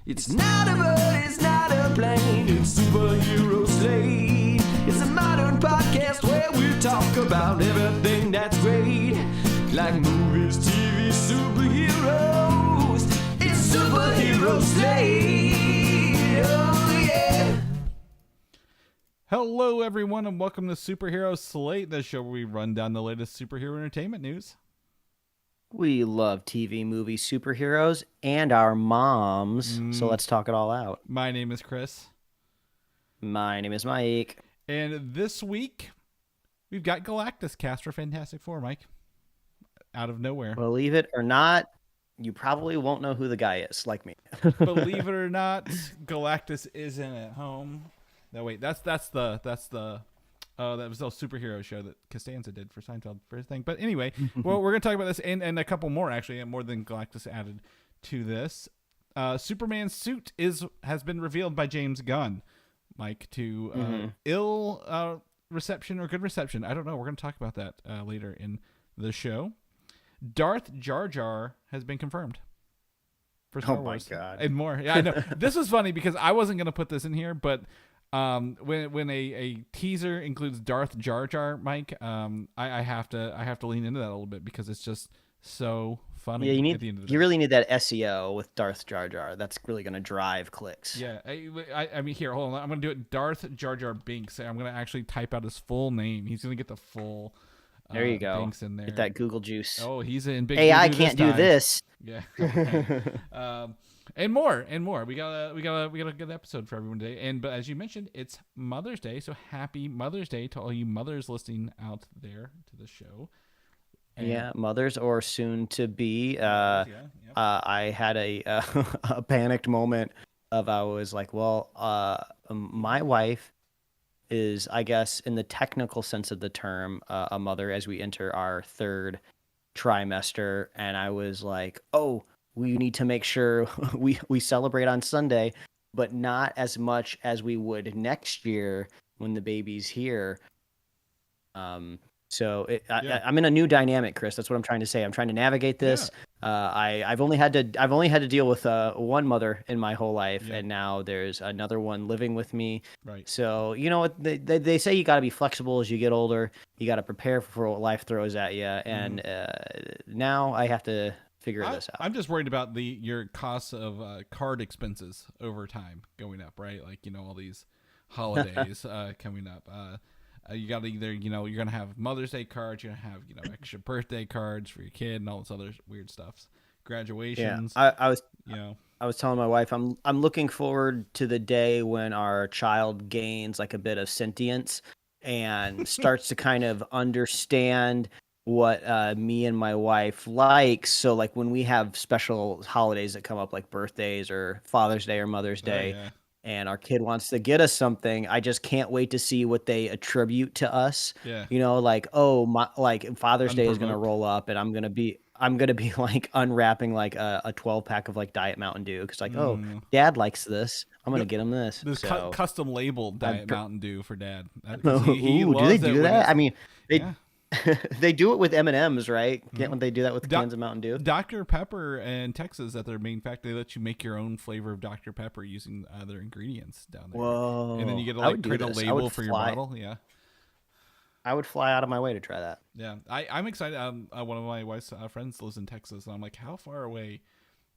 It's not a bird, it's not a plane, it's Superhero Slate. It's a modern podcast where we talk about everything that's great, like movies, TV, superheroes. It's Superhero Slate. Oh yeah. Hello everyone and welcome to Superhero Slate, the show where we run down the latest superhero entertainment news. We love TV, movies, superheroes, and our moms. So let's talk it all out. My name is Chris. My name is Mike. And this week, we've got Galactus Cast for Fantastic Four, Mike. Out of nowhere. Believe it or not, you probably won't know who the guy is, like me. Believe it or not, Galactus isn't at home. No, wait, that was the superhero show that Costanza did for Seinfeld for his thing. But anyway, well, we're going to talk about this and a couple more, actually, and more than Galactus added to this. Superman's suit has been revealed by James Gunn, Mike, to ill reception or good reception. I don't know. We're going to talk about that later in the show. Darth Jar Jar has been confirmed for Star Wars. My God. And more. Yeah, I know. This was funny because I wasn't going to put this in here, but when a teaser includes Darth Jar Jar, Mike, I have to lean into that a little bit because it's just so funny. Yeah, you really need that day. SEO with Darth Jar Jar. That's really going to drive clicks. Yeah, I mean, here, hold on. I'm going to do it. Darth Jar Jar Binks. I'm going to actually type out his full name. He's going to get the full. There you go. Binks in there. Get that Google juice. Oh, he's in big. AI can't do this. Yeah. And more. We got a good episode for everyone today. But as you mentioned, it's Mother's Day, so happy Mother's Day to all you mothers listening out there to the show. And yeah, mothers or soon to be. I had a panicked moment of I was like, well, my wife is, I guess, in the technical sense of the term, a mother as we enter our third trimester, and I was like, oh, we need to make sure we celebrate on Sunday, but not as much as we would next year when the baby's here. So I'm in a new dynamic, Chris. That's what I'm trying to say. I'm trying to navigate this. Yeah. I've only had to deal with one mother in my whole life, and now there's another one living with me. Right. So you know what they say, you got to be flexible as you get older. You got to prepare for what life throws at you, and now I have to figure this out. I'm just worried about your costs of card expenses over time going up, right? Like, all these holidays coming up. You got to either, you're going to have Mother's Day cards, you're going to have, extra birthday cards for your kid and all this other weird stuff. Graduations. Yeah, I was telling my wife, I'm looking forward to the day when our child gains like a bit of sentience and starts to kind of understand what me and my wife like. So like when we have special holidays that come up like birthdays or Father's Day or Mother's Day, and our kid wants to get us something, I just can't wait to see what they attribute to us. Yeah. Like, Father's Day is going to roll up and I'm going to be like unwrapping like a 12-pack of like Diet Mountain Dew because like, oh, Dad likes this. I'm going to get him this. This custom labeled Diet Mountain Dew for Dad. He do they do that? I mean, they do it with M&Ms, right? Can't they do that with cans of Mountain Dew? Dr. Pepper in Texas at their main factory, they let you make your own flavor of Dr. Pepper using their ingredients down there. Whoa. And then you get to print a label for your bottle. Yeah. I would fly out of my way to try that. Yeah. I'm excited. One of my wife's friends lives in Texas, and I'm like, how far away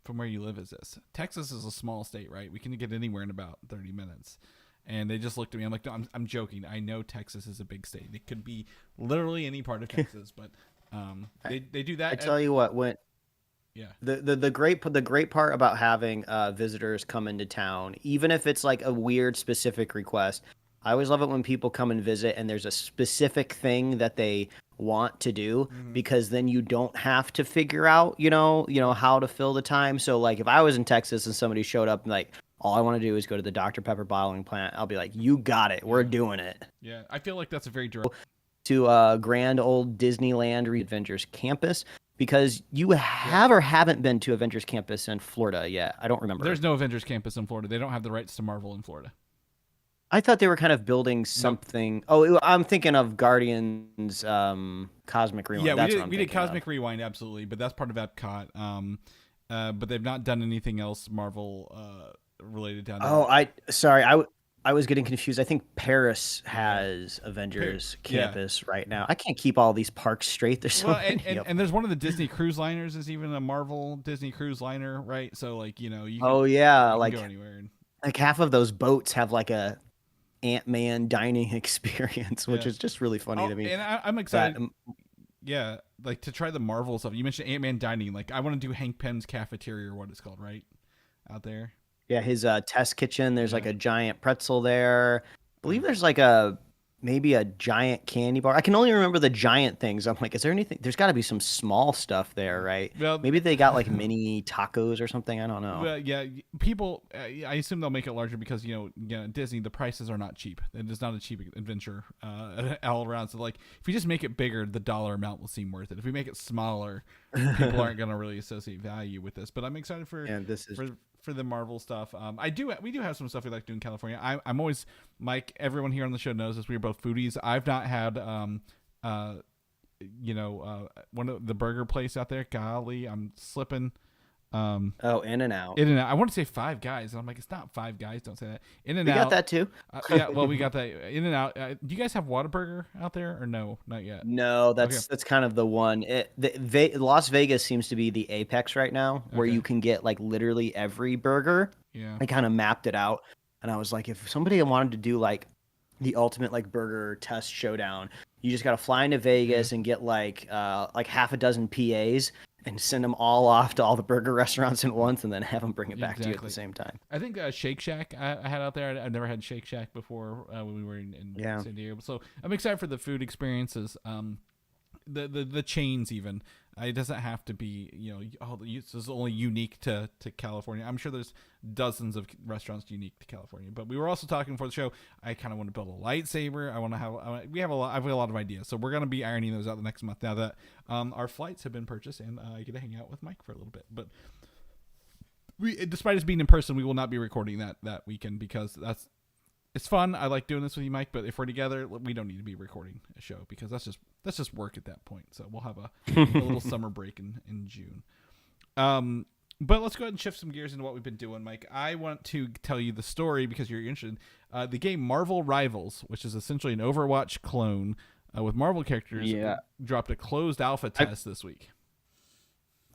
from where you live is this? Texas is a small state, right? We can get anywhere in about 30 minutes. And they just looked at me. I'm like, no, I'm joking. I know Texas is a big state. It could be literally any part of Texas, but they do that. I tell you what, the great part about having visitors come into town, even if it's like a weird specific request, I always love it when people come and visit and there's a specific thing that they want to do, because then you don't have to figure out, how to fill the time. So like if I was in Texas and somebody showed up and like, all I want to do is go to the Dr. Pepper bottling plant, I'll be like, you got it. We're doing it. Yeah, I feel like that's a very direct. To grand old Disneyland Avengers campus, because you have or haven't been to Avengers campus in Florida yet. I don't remember. There's no Avengers campus in Florida. They don't have the rights to Marvel in Florida. I thought they were kind of building something. Nope. Oh, I'm thinking of Guardians Cosmic Rewind. Yeah, that's we did Cosmic Rewind, absolutely, but that's part of Epcot. but they've not done anything else Marvel related down there. Oh, I was getting confused. I think Paris has Avengers campus right now. I can't keep all these parks straight. There's so many of them. And there's one of the Disney cruise liners is even a Marvel Disney cruise liner, right? So like you can, you can go anywhere. Like half of those boats have like a Ant-Man dining experience, which is just really funny to me. And I'm excited. Like to try the Marvel stuff. You mentioned Ant-Man dining. Like I want to do Hank Pym's cafeteria or what it's called, right? Out there. Yeah, his test kitchen. There's like a giant pretzel there. I believe there's like maybe a giant candy bar. I can only remember the giant things. I'm like, is there anything? There's got to be some small stuff there, right? Well, maybe they got like mini tacos or something. I don't know. Well, yeah, people. I assume they'll make it larger because Disney. The prices are not cheap. It is not a cheap adventure all around. So like, if you just make it bigger, the dollar amount will seem worth it. If we make it smaller, people aren't going to really associate value with this. But I'm excited for for the Marvel stuff. We do have some stuff we like to do in California. I'm always, Mike, everyone here on the show knows this. We're both foodies. I've not had one of the burger place out there. Golly, I'm slipping. In-N-Out. In-N-Out. I want to say Five Guys. And I'm like, it's not Five Guys. Don't say that. In-N-Out. We got that too. We got that. In-N-Out. Do you guys have Whataburger out there or no? Not yet. No, that's kind of the one. Las Vegas seems to be the apex right now, where you can get like literally every burger. Yeah. I kind of mapped it out, and I was like, if somebody wanted to do like the ultimate like burger test showdown, you just got to fly into Vegas and get like half a dozen PAs. And send them all off to all the burger restaurants at once, and then have them bring it back to you at the same time. I think Shake Shack I had out there. I've never had Shake Shack before when we were in San Diego. So I'm excited for the food experiences. The chains even. It doesn't have to be this is only unique to California. I'm sure there's dozens of restaurants unique to California. But we were also talking before the show. I kind of want to build a lightsaber. I have a lot of ideas. So we're gonna be ironing those out the next month now that our flights have been purchased and I get to hang out with Mike for a little bit. But despite us being in person, we will not be recording that weekend because it's fun. I like doing this with you, Mike. But if we're together, we don't need to be recording a show because that's just work at that point. So we'll have a little summer break in June. But let's go ahead and shift some gears into what we've been doing, Mike. I want to tell you the story because you're interested. The game Marvel Rivals, which is essentially an Overwatch clone with Marvel characters, dropped a closed alpha test this week.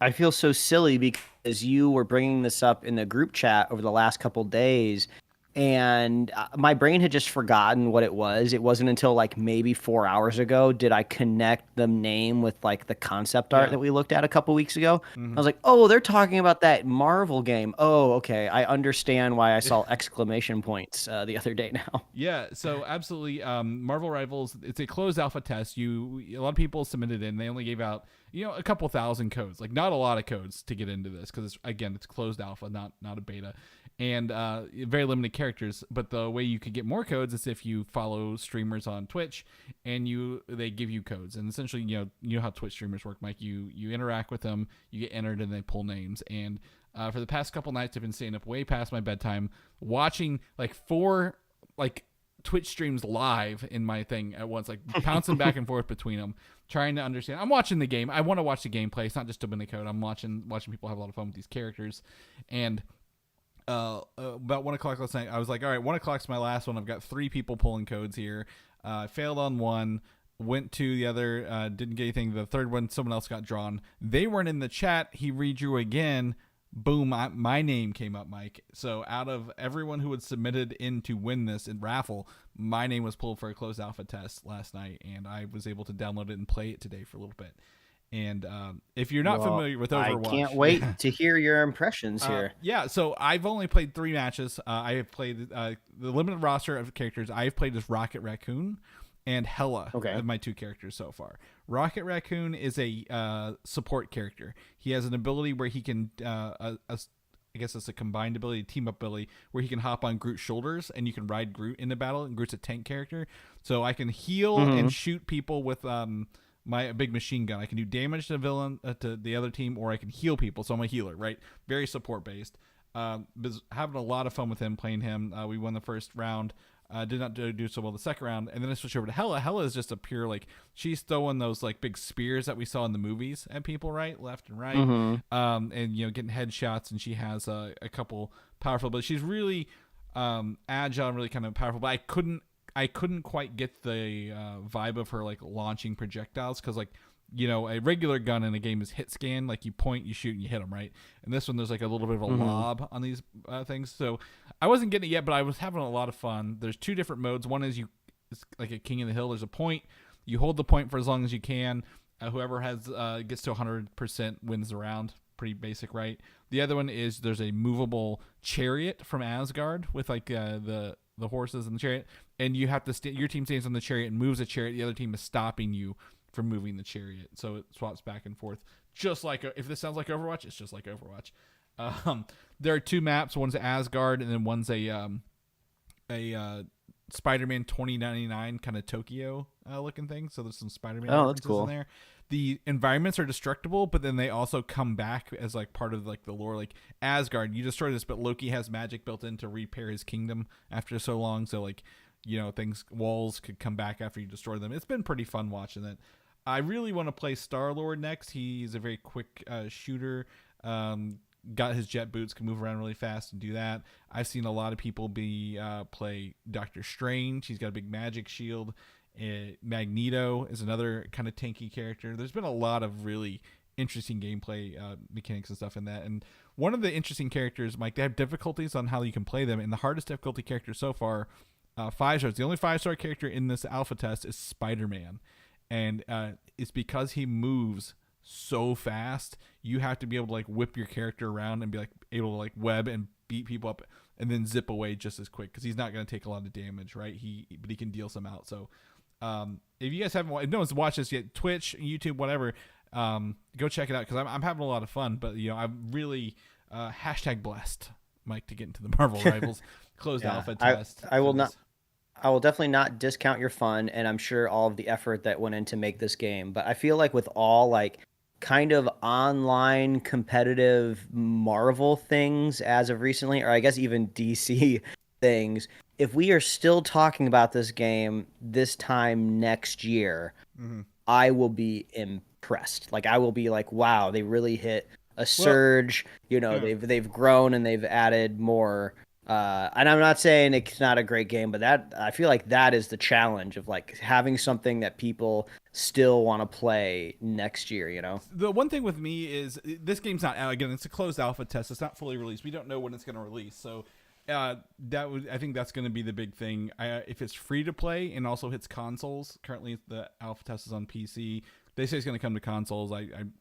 I feel so silly because you were bringing this up in the group chat over the last couple days, and my brain had just forgotten what it was. It wasn't until like maybe 4 hours ago did I connect the name with like the concept art that we looked at a couple weeks ago. I was like, oh, they're talking about that Marvel game. Oh, okay. I understand why I saw exclamation points the other day now. Yeah, so absolutely. Marvel Rivals, it's a closed alpha test. A lot of people submitted in. They only gave out a couple thousand codes, like not a lot of codes to get into this because it's closed alpha, not a beta. And very limited characters, but the way you could get more codes is if you follow streamers on Twitch, and they give you codes. And essentially, you know how Twitch streamers work, Mike. You interact with them, you get entered, and they pull names. And for the past couple nights, I've been staying up way past my bedtime, watching like 4 like Twitch streams live in my thing at once, like bouncing back and forth between them, trying to understand. I'm watching the game. I want to watch the gameplay. It's not just to win the code. I'm watching people have a lot of fun with these characters, and. About 1 o'clock last night, I was like, all right, 1 o'clock's my last one. I've got 3 people pulling codes here. I failed on one, went to the other, didn't get anything. The third one, someone else got drawn. They weren't in the chat. He redrew again. Boom, my name came up, Mike. So out of everyone who had submitted in to win this in raffle, my name was pulled for a closed alpha test last night, and I was able to download it and play it today for a little bit. And if you're not familiar with Overwatch... I can't wait to hear your impressions here. Yeah, so I've only played 3 matches. I have played the limited roster of characters. I have played as Rocket Raccoon and Hela of my 2 characters so far. Rocket Raccoon is a support character. He has an ability where he can... I guess it's a combined ability, team up ability, where he can hop on Groot's shoulders and you can ride Groot into battle. And Groot's a tank character. So I can heal and shoot people with... my big machine gun. I can do damage to the villain, to the other team, or I can heal people. So I'm a healer, right? Very support based. Was having a lot of fun with him, playing him. We won the first round. Did not do so well the second round, and then I switched over to Hela. Hela is just a pure like she's throwing those like big spears that we saw in the movies at people, right, left and right, and getting headshots, and she has a couple powerful, but she's really agile and really kind of powerful. But I couldn't quite get the vibe of her like launching projectiles because like. A regular gun in a game is hit scan, like you point, you shoot, and you hit them, right? And this one, there's like a little bit of a lob on these things. So I wasn't getting it yet, but I was having a lot of fun. There's two different modes. One is it's like a King of the Hill. There's a point. You hold the point for as long as you can. Whoever gets to 100% wins the round. Pretty basic, right? The other one is there's a movable chariot from Asgard with like the horses and the chariot, and you have to your team stands on the chariot and moves the chariot. The other team is stopping you from moving the chariot, so it swaps back and forth, just like if this sounds like Overwatch, it's just like Overwatch. There are two maps. One's Asgard, and then one's a Spider-Man 2099 kind of Tokyo looking thing. So there's some Spider-Man references that's cool. in there. The environments are destructible, but then they also come back as like part of like the lore. Like Asgard, you destroy this, but Loki has magic built in to repair his kingdom after so long. So like walls could come back after you destroy them. It's been pretty fun watching it. I really want to play Star-Lord next. He's a very quick shooter. Got his jet boots, can move around really fast and do that. I've seen a lot of people play Doctor Strange. He's got a big magic shield. Magneto is another kind of tanky character. There's been a lot of really interesting gameplay mechanics and stuff in that. And one of the interesting characters, Mike, they have difficulties on how you can play them. And the hardest difficulty character so far, 5 stars. The only 5-star character in this alpha test is Spider-Man. And it's because he moves so fast, you have to be able to like whip your character around and be like able to like web and beat people up and then zip away just as quick because he's not going to take a lot of damage, right? But he can deal some out. So if you guys haven't, if no one's watched this yet, Twitch, YouTube, whatever, go check it out because I'm having a lot of fun. But I'm really #blessed, Mike, to get into the Marvel Rivals closed alpha test. I will not. I will definitely not discount your fun, and I'm sure all of the effort that went in to make this game. But I feel like with all like kind of online competitive Marvel things as of recently, or I guess even DC things, if we are still talking about this game this time next year, I will be impressed. Like I will be like, wow, they really hit a surge. They've grown and they've added more. And I'm not saying it's not a great game, but that I feel like that is the challenge of like having something that people still want to play next year. The one thing with me is this game's not out again. It's a closed alpha test. It's not fully released. We don't know when it's going to release. So I think that's going to be the big thing. If it's free to play and also hits consoles, currently the alpha test is on PC. They say it's going to come to consoles. I'm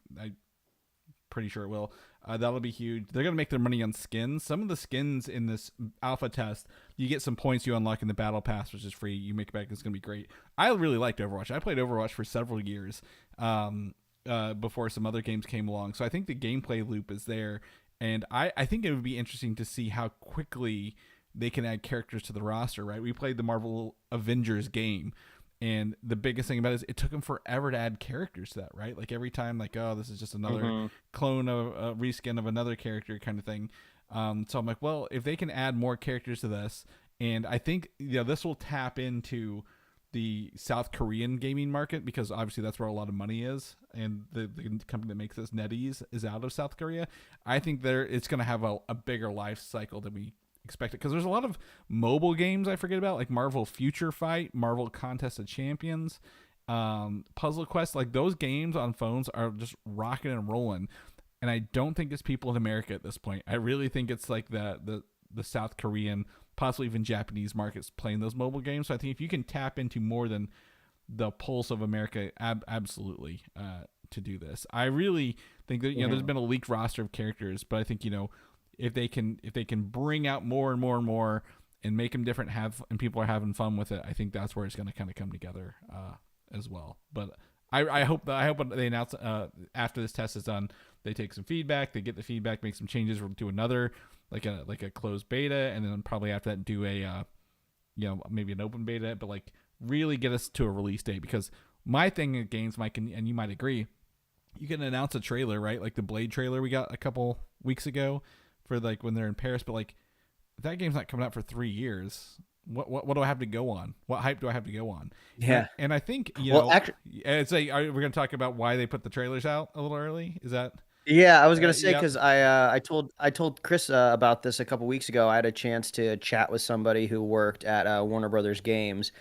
pretty sure it will. That'll be huge. They're going to make their money on skins. Some of the skins in this alpha test, you get some points you unlock in the battle pass, which is free. You make it back. It's going to be great. I really liked Overwatch. I played Overwatch for several years before some other games came along. So I think the gameplay loop is there. And I think it would be interesting to see how quickly they can add characters to the roster, right? We played the Marvel Avengers game. And the biggest thing about it is it took them forever to add characters to that, right? Like every time, like, oh, this is just another clone of a reskin of another character kind of thing. So I'm like, well, if they can add more characters to this, and I think this will tap into the South Korean gaming market because obviously that's where a lot of money is, and the company that makes this, NetEase, is out of South Korea. I think it's going to have a bigger life cycle than we expect it because there's a lot of mobile games I forget about, like Marvel Future Fight, Marvel Contest of Champions, Puzzle Quest. Like those games on phones are just rocking and rolling, and I don't think it's people in America at this point. I really think it's like the South Korean, possibly even Japanese markets playing those mobile games. So I think if you can tap into more than the pulse of America, absolutely to do this. I really think that there's been a leaked roster of characters, but I think if they can bring out more and more and more and make them different, and people are having fun with it, I think that's where it's going to kind of come together as well. But I hope when they announce after this test is done, they take some feedback, they get the feedback, make some changes, we'll do another like a closed beta, and then probably after that do a maybe an open beta, but like really get us to a release date. Because my thing at games, Mike, and you might agree, you can announce a trailer, right? Like the Blade trailer we got a couple weeks ago for like when they're in Paris, but like that game's not coming out for 3 years. what do I have to go on? What hype do I have to go on? Yeah. And I think Actually, it's like we're going to talk about why they put the trailers out a little early. Is that? yeah, I was gonna say Yep. because I told Chris about this a couple weeks ago. I had a chance to chat with somebody who worked at Warner Brothers Games,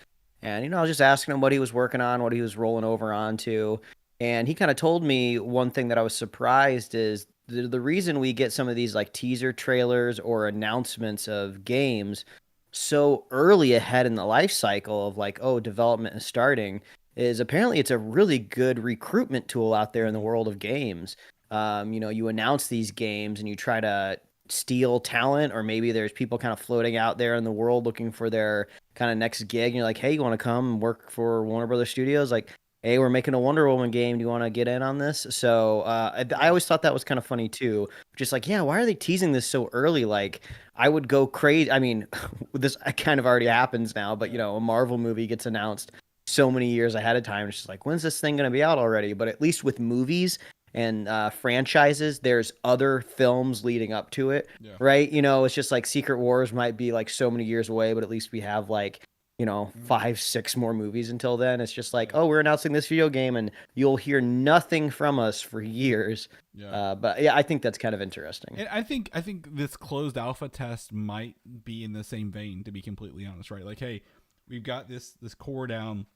and I was just asking him what he was working on, what he was rolling over onto, and he kind of told me one thing that I was surprised is the reason we get some of these like teaser trailers or announcements of games so early ahead in the life cycle of like, oh, development is starting, is apparently it's a really good recruitment tool out there in the world of games. You announce these games and you try to steal talent, or maybe there's people kind of floating out there in the world looking for their kind of next gig. And you're like, hey, you want to come and work for Warner Brothers Studios? Like, hey, we're making a Wonder Woman game. Do you want to get in on this? So I always thought that was kind of funny too. Just like, yeah, why are they teasing this so early? Like, I would go crazy. I mean, this kind of already happens now, but a Marvel movie gets announced so many years ahead of time. It's just like, when's this thing going to be out already? But at least with movies and franchises, there's other films leading up to it, right? It's just like Secret Wars might be like so many years away, but at least we have like 5-6 more movies until then. It's just like, oh, we're announcing this video game and you'll hear nothing from us for years. But yeah, I think that's kind of interesting. And I think this closed alpha test might be in the same vein, to be completely honest, right? Like, hey, we've got this core down.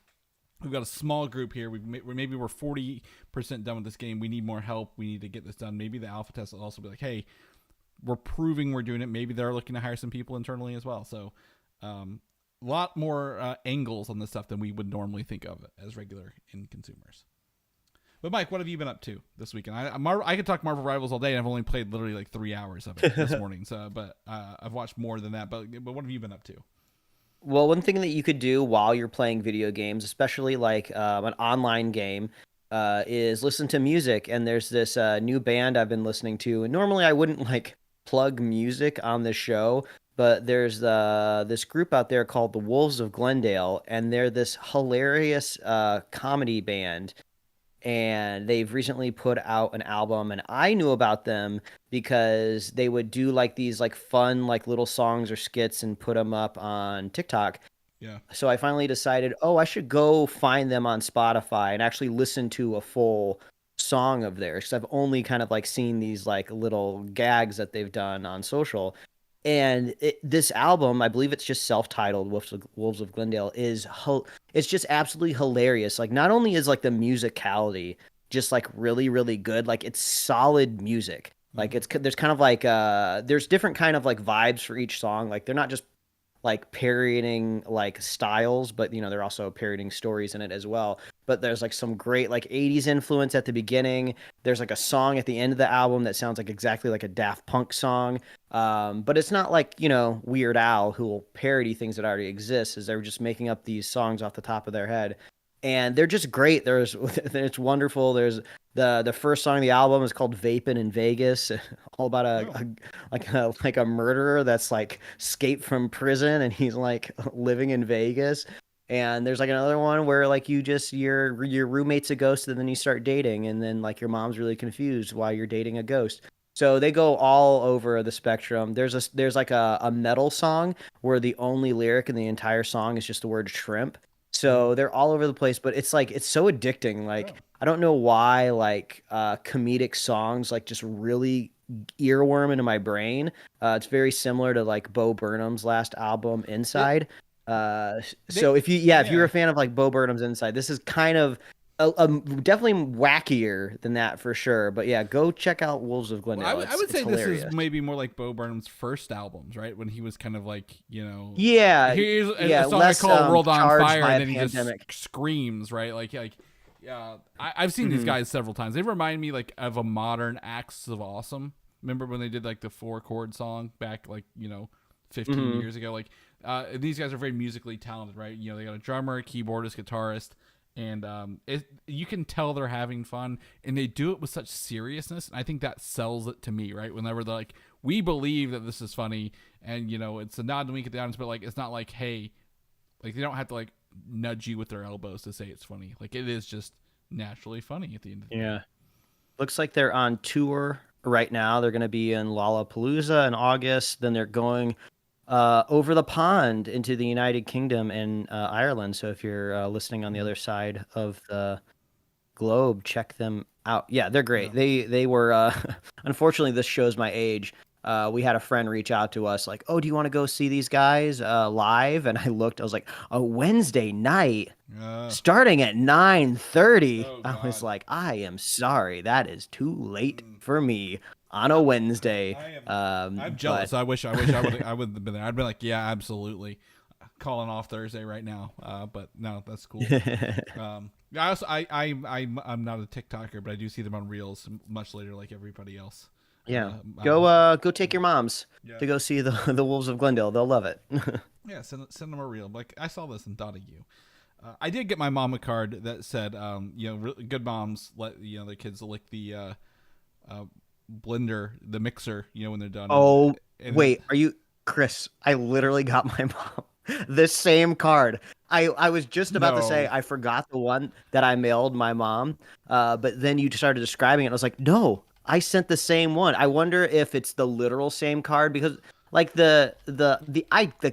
We've got a small group here. Maybe we're 40% done with this game. We need more help. We need to get this done. Maybe the alpha test will also be like, hey, we're proving we're doing it. Maybe they're looking to hire some people internally as well. So a lot more angles on this stuff than we would normally think of as regular in consumers. But Mike, what have you been up to this weekend? I could talk Marvel Rivals all day, and I've only played literally like 3 hours of it this morning. But I've watched more than that. But what have you been up to? Well, one thing that you could do while you're playing video games, especially like an online game, is listen to music. And there's this new band I've been listening to. And normally I wouldn't like plug music on the show, but there's this group out there called the Wolves of Glendale, and they're this hilarious comedy band. And they've recently put out an album, and I knew about them because they would do like these like fun like little songs or skits and put them up on TikTok. Yeah. So I finally decided, oh, I should go find them on Spotify and actually listen to a full song of theirs, because I've only kind of like seen these like little gags that they've done on social. And this album, I believe it's just self-titled, Wolves of Glendale, it's just absolutely hilarious. Like, not only is like the musicality just like really, really good, like it's solid music. Like there's kind of like there's different kind of like vibes for each song. Like they're not just like parodying like styles, but they're also parodying stories in it as well. But there's like some great like 80s influence at the beginning. There's like a song at the end of the album that sounds like exactly like a Daft Punk song. But it's not like, Weird Al, who will parody things that already exist, as they're just making up these songs off the top of their head. And they're just great. It's wonderful. There's the first song of the album is called "Vapin' in Vegas," all about a murderer that's like escaped from prison and he's like living in Vegas. And there's like another one where like your roommate's a ghost and then you start dating, and then like your mom's really confused why you're dating a ghost. So they go all over the spectrum. There's like a metal song where the only lyric in the entire song is just the word shrimp. So they're all over the place, but it's like it's so addicting. Like I don't know why like comedic songs like just really earworm into my brain. It's very similar to like Bo Burnham's last album, Inside. So if you're a fan of like Bo Burnham's Inside, this is kind of definitely wackier than that for sure. But yeah, go check out Wolves of Glendale. I would say hilarious. This is maybe more like Bo Burnham's first albums, right? When he was kind of like, here's a song I call World on Fire, and then he pandemic. just screams, right? I've seen these guys several times. They remind me like of a modern Acts of Awesome. Remember when they did like the 4-chord song back like 15 years ago? Like these guys are very musically talented, right? They got a drummer, keyboardist, guitarist. And you can tell they're having fun, and they do it with such seriousness. And I think that sells it to me, right? Whenever they're like, we believe that this is funny, and it's a nod and wink at the audience, but like it's not like, hey, like they don't have to like nudge you with their elbows to say it's funny. Like it is just naturally funny at the end of the day. Looks like they're on tour right now. They're going to be in Lollapalooza in August. Then they're going over the pond into the United Kingdom and Ireland. So if you're listening on the other side of the globe, check them out. Yeah, they're great. They were unfortunately, this shows my age. We had a friend reach out to us like, "Oh, do you want to go see these guys live?" And I looked, I was like, "A Wednesday night starting at 9:30." Oh, I was God. like, "I am sorry, that is too late for me on a Wednesday." I'm jealous. But I wish I would have been there. I'd be like, yeah, absolutely. Calling off Thursday right now. But no, that's cool. I also I'm not a TikToker, but I do see them on Reels much later, like everybody else. yeah, Um, go take your moms Yeah. to go see the Wolves of Glendale. They'll love it. Yeah, send them a reel. Like I saw this and thought of you. I did get my mom a card that said, good moms let their kids lick the blender, the mixer, when they're done. Oh, And wait, are you Chris? I literally got my mom this same card. I was just about to say No. I forgot the one that I mailed my mom, but then you started describing it. And I was like, no, I sent the same one. I wonder if it's the literal same card because like the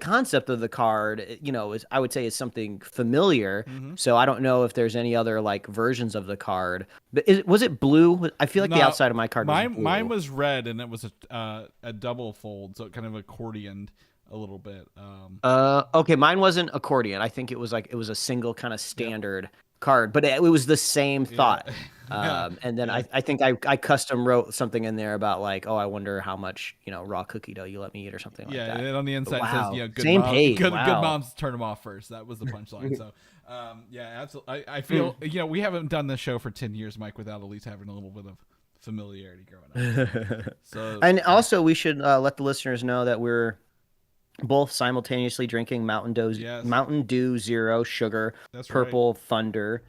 concept of the card, is I would say is something familiar. Mm-hmm. So I don't know if there's any other like versions of the card. But was it blue? I feel like the No, outside of my card was blue. mine was red, and it was a double fold, so it kind of accordioned a little bit. Okay, mine wasn't accordion. I think it was a single kind of standard card, but it was the same thought. Yeah. And then I think I custom wrote something in there about like, oh, I wonder how much raw cookie dough you let me eat or something like Yeah, that. and then on the inside Wow. it says, good Same mom, page. good Wow. moms turn them off first. That was the punchline. So, yeah, absolutely. I feel we haven't done this show for 10 years, Mike, without at least having a little bit of familiarity growing up. So, And also, we should let the listeners know that we're both simultaneously drinking Yes. Mountain Dew Zero Sugar That's Purple Thunder.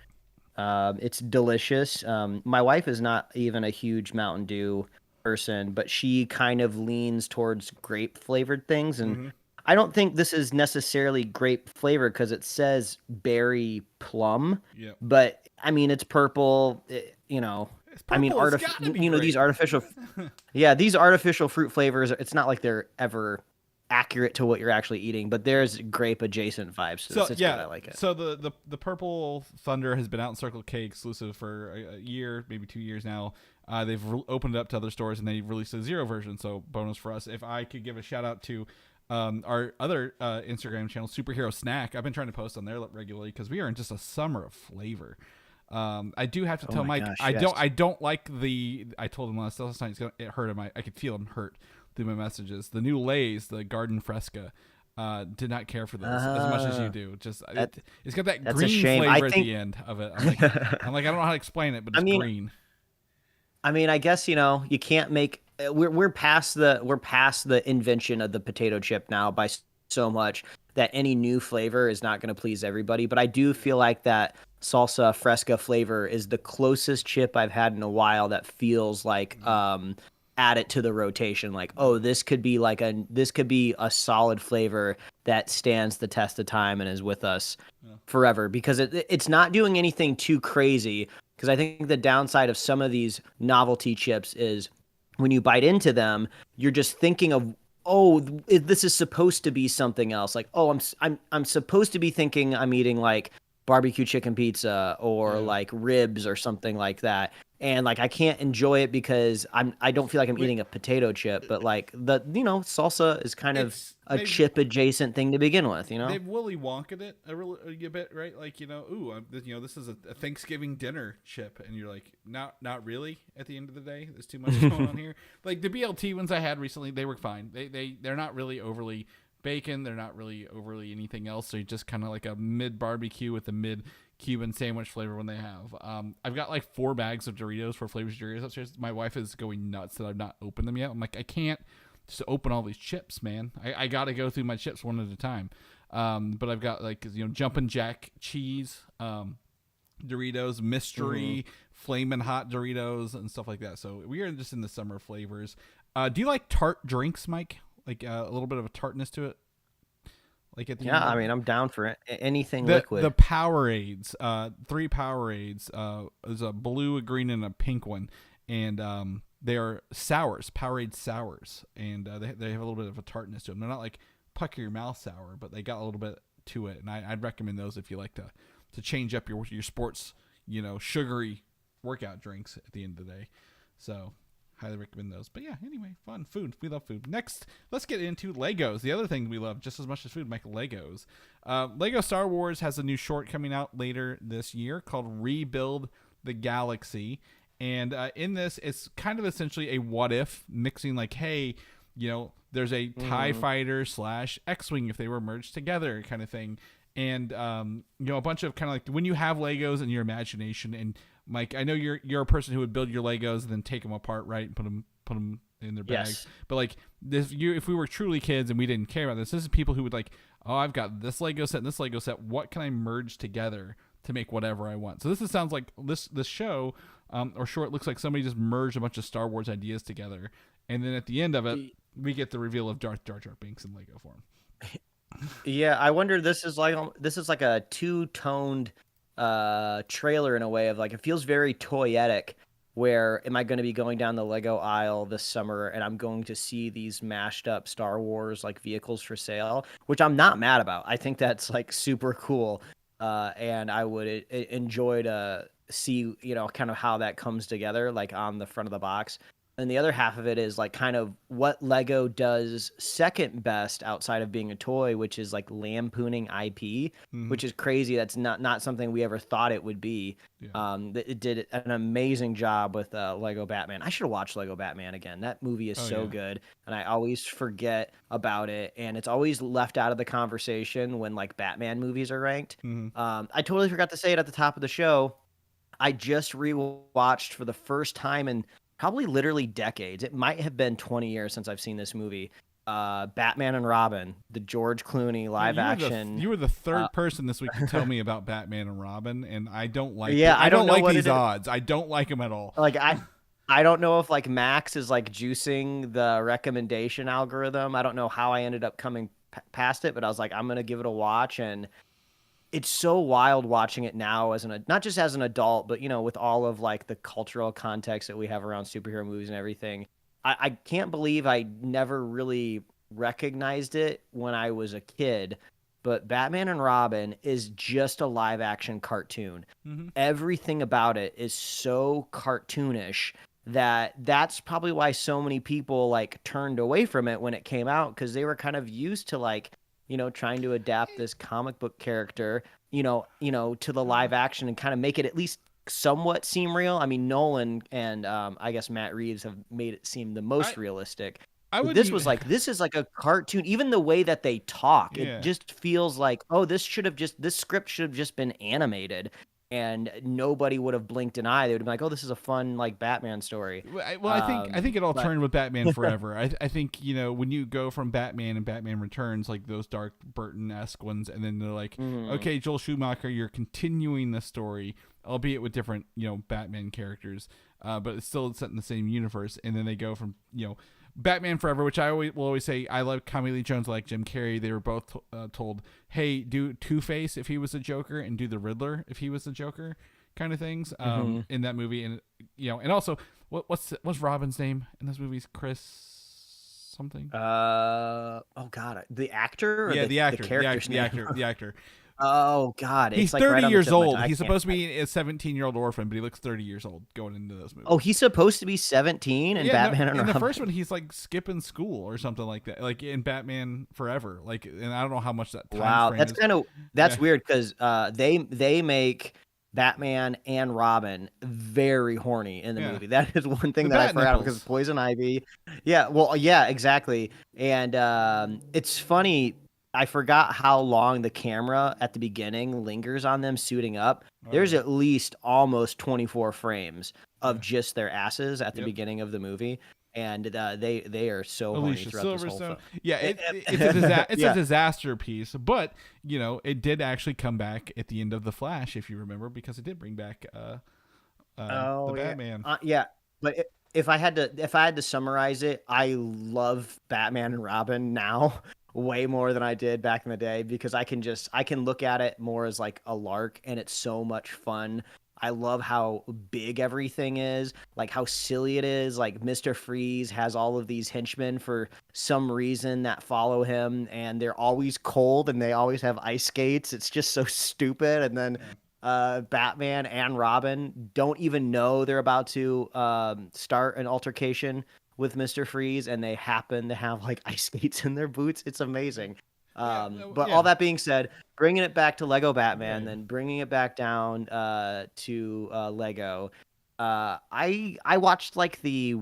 It's delicious. My wife is not even a huge Mountain Dew person, but she kind of leans towards grape flavored things. And I don't think this is necessarily grape flavored because it says berry plum. Yeah. But I mean, it's purple. It's I mean, purple, it's gotta be these grape. artificial, these artificial fruit flavors. It's not like they're ever accurate to what you're actually eating, but there's grape adjacent vibes. So it's good. I like it. So the Purple Thunder has been out in Circle K exclusive for a year, maybe 2 years now. They've opened it up to other stores and they've released a zero version. So bonus for us. If I could give a shout out to our other Instagram channel, Superhero Snack. I've been trying to post on there regularly because we are in just a summer of flavor. I do have to tell Mike, gosh, I don't like I told him last night it hurt him. I could feel him hurt through my messages. The new Lay's, the Garden Fresca, did not care for this as much as you do. Just it's got that that's a green shame. flavor I at think- the end of it. I'm like I don't know how to explain it, but it's green. I mean, I guess you can't make. We're past the invention of the potato chip now by so much that any new flavor is not going to please everybody. But I do feel like that salsa fresca flavor is the closest chip I've had in a while that feels like add it to the rotation. Like, oh, this could be a solid flavor that stands the test of time and is with us forever because it's not doing anything too crazy. Because I think the downside of some of these novelty chips is when you bite into them, you're just thinking of, oh, this is supposed to be something else. Like, oh, I'm supposed to be thinking I'm eating like barbecue chicken pizza or like ribs or something like that. And like I can't enjoy it because I don't feel like I'm eating a potato chip, but like salsa is kind of a chip adjacent thing to begin with, They've Willy Wonka it a bit, right? Like, this is a Thanksgiving dinner chip, and you're like, not really. At the end of the day, there's too much going on here. Like the BLT ones I had recently, they were fine. They're not really overly bacon. They're not really overly anything else. They're just kind of like a mid barbecue with a mid Cuban sandwich flavor when they have. I've got like 4 bags of Doritos, 4 flavors of Doritos upstairs. My wife is going nuts that I've not opened them yet. I'm like, I can't just open all these chips, man. I got to go through my chips one at a time. But I've got like Jumpin' Jack cheese, Doritos, mystery, flamin' hot Doritos, and stuff like that. So we are just in the summer flavors. Do you like tart drinks, Mike? Like a little bit of a tartness to it? Like at the end I mean, I'm down for anything the, liquid. The Powerades, 3 Powerades. There's a blue, a green, and a pink one, and they are sours, Powerade sours, and they have a little bit of a tartness to them. They're not like pucker your mouth sour, but they got a little bit to it, and I'd recommend those if you like to change up your sports, sugary workout drinks at the end of the day. So highly recommend those. But yeah, anyway, fun food. We love food. Next, let's get into Legos. The other thing we love just as much as food, Mike, Legos. Lego Star Wars has a new short coming out later this year called Rebuild the Galaxy. And in this, it's kind of essentially a what if, mixing like, hey, there's a TIE fighter / X-Wing if they were merged together kind of thing. And, a bunch of kind of like when you have Legos in your imagination. And Mike, I know you're a person who would build your Legos and then take them apart, right? And put them in their bags. Yes. But like this, if we were truly kids and we didn't care about this is people who would like, oh, I've got this Lego set and this Lego set. What can I merge together to make whatever I want? So this sounds like this show or short looks like somebody just merged a bunch of Star Wars ideas together. And then at the end of it, we get the reveal of Darth Jar Jar Binks in Lego form. Yeah, I wonder this is like a two-toned trailer in a way of like it feels very toyetic. Where am I going to be going down the Lego aisle this summer and I'm going to see these mashed up Star Wars like vehicles for sale, which I'm not mad about. I think that's like super cool, and I would enjoy to see kind of how that comes together like on the front of the box. And the other half of it is like kind of what Lego does second best outside of being a toy, which is like lampooning IP, which is crazy. That's not something we ever thought it would be. Yeah. It did an amazing job with Lego Batman. I should have watched Lego Batman again. That movie is so good, and I always forget about it, and it's always left out of the conversation when like Batman movies are ranked. I totally forgot to say it at the top of the show. I just rewatched for the first time in probably literally decades. It might have been 20 years since I've seen this movie. Batman and Robin, the George Clooney live action. You were the third person this week to tell me about Batman and Robin, and I don't like. I don't like these odds. I don't like them at all. Like I don't know if like Max is like juicing the recommendation algorithm. I don't know how I ended up coming past it, but I was like, I'm gonna give it a watch, and it's so wild watching it now not just as an adult, but with all of like the cultural context that we have around superhero movies and everything. I can't believe I never really recognized it when I was a kid, but Batman and Robin is just a live action cartoon. Everything about it is so cartoonish that's probably why so many people like turned away from it when it came out, because they were kind of used to like trying to adapt this comic book character, to the live action and kind of make it at least somewhat seem real. I mean, Nolan and I guess Matt Reeves have made it seem the most realistic. This is like a cartoon. Even the way that they talk, it just feels like, oh, this script should have just been animated. And nobody would have blinked an eye. They would have been like, "Oh, this is a fun like Batman story." Well, I think it all turned with Batman Forever. I think when you go from Batman and Batman Returns, like those dark Burton-esque ones, and then they're like, "Okay, Joel Schumacher, you're continuing the story, albeit with different Batman characters, but it's still set in the same universe." And then they go from Batman Forever, which I will always say, I like Tommy Lee Jones, I like Jim Carrey. They were both told, hey, do Two-Face if he was a Joker and do the Riddler if he was the Joker kind of things in that movie. And, and also, what's Robin's name in this movie? Chris something? Oh, God. The actor? Or the actor. The actor. Oh, God. He's like 30 years old. He's supposed to be a 17-year-old orphan, but he looks 30 years old going into those movies. Oh, he's supposed to be 17 in Batman and Robin? In the first one, he's like skipping school or something like that, like in Batman Forever. Like, and I don't know how much that time frame is. That's weird because they make Batman and Robin very horny in the movie. That is one thing that I forgot because Poison Ivy. Yeah, well, yeah, exactly. And it's funny. I forgot how long the camera at the beginning lingers on them suiting up. There's at least almost 24 frames of just their asses at the beginning of the movie. And they are so horny throughout this whole film. Yeah, it's a disaster piece. But, it did actually come back at the end of The Flash, if you remember, because it did bring back the Batman. But if I had to summarize it, I love Batman and Robin now way more than I did back in the day, because I can look at it more as like a lark, and it's so much fun I love how big everything is, like how silly it is. Like Mr. Freeze has all of these henchmen for some reason that follow him, and they're always cold and they always have ice skates. It's just so stupid. And then Batman and Robin don't even know they're about to start an altercation with Mr. Freeze, and they happen to have like ice skates in their boots. It's amazing. But all that being said, bringing it back to Lego Batman, then bringing it back down to Lego. I watched like the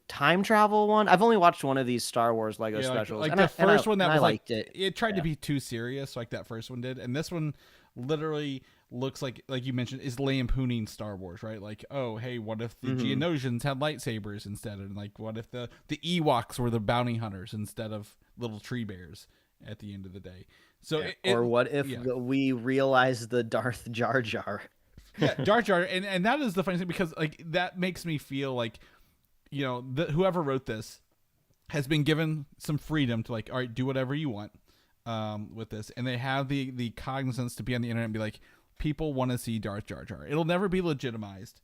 time travel one. I've only watched one of these Star Wars Lego specials. Like the first one that was like liked it. It tried to be too serious, like that first one did, and this one literally looks like you mentioned, is lampooning Star Wars, right? Like, oh, hey, what if the Geonosians had lightsabers instead? And like, what if the Ewoks were the bounty hunters instead of little tree bears at the end of the day? So, or what if we realize the Darth Jar Jar? Jar Jar, and that is the funny thing, because like that makes me feel like, you know, whoever wrote this has been given some freedom to like, all right, do whatever you want with this, and they have the cognizance to be on the internet and be like, people want to see Darth Jar Jar. It'll never be legitimized,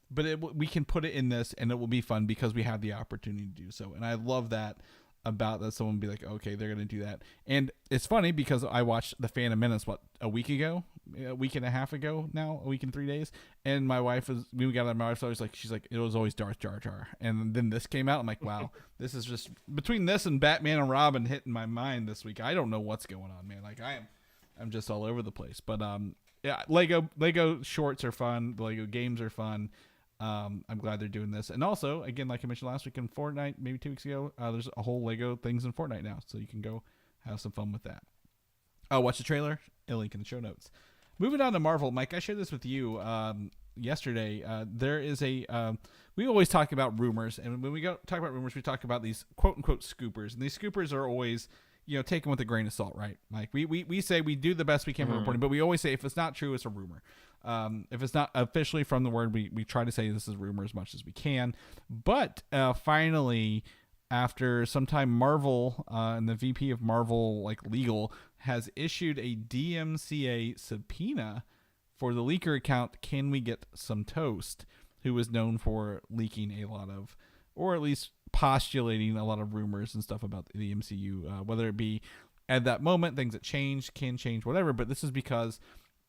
but we can put it in this, and it will be fun because we have the opportunity to do so. And I love that about that. Someone be like, okay, they're gonna do that. And it's funny because I watched The Phantom Menace a week and a half ago now, a week and 3 days, and my wife was, when we got out, my wife's always like, she's like, it was always Darth Jar Jar. And then this came out, I'm like, wow, this is just, between this and Batman and Robin hitting my mind this week, I don't know what's going on, man. Like I'm just all over the place. But yeah, Lego shorts are fun. The Lego games are fun. I'm glad they're doing this. And also, again, like I mentioned last week in Fortnite, maybe 2 weeks ago, there's a whole Lego things in Fortnite now, so you can go have some fun with that. Watch the trailer. A link in the show notes. Moving on to Marvel, Mike, I shared this with you yesterday. There is we always talk about rumors, and when we talk about rumors, we talk about these quote-unquote scoopers. And these scoopers are always, you know, taken with a grain of salt, right? Like we say we do the best we can for reporting, but we always say if it's not true, it's a rumor. If it's not officially from the word, we try to say this is rumor as much as we can. But finally, after some time, Marvel and the VP of Marvel Legal has issued a DMCA subpoena for the leaker account CanWeGetSomeToast, who is known for leaking a lot of, or at least postulating a lot of rumors and stuff about the MCU, whether it be at that moment, things that can change, whatever. But this is because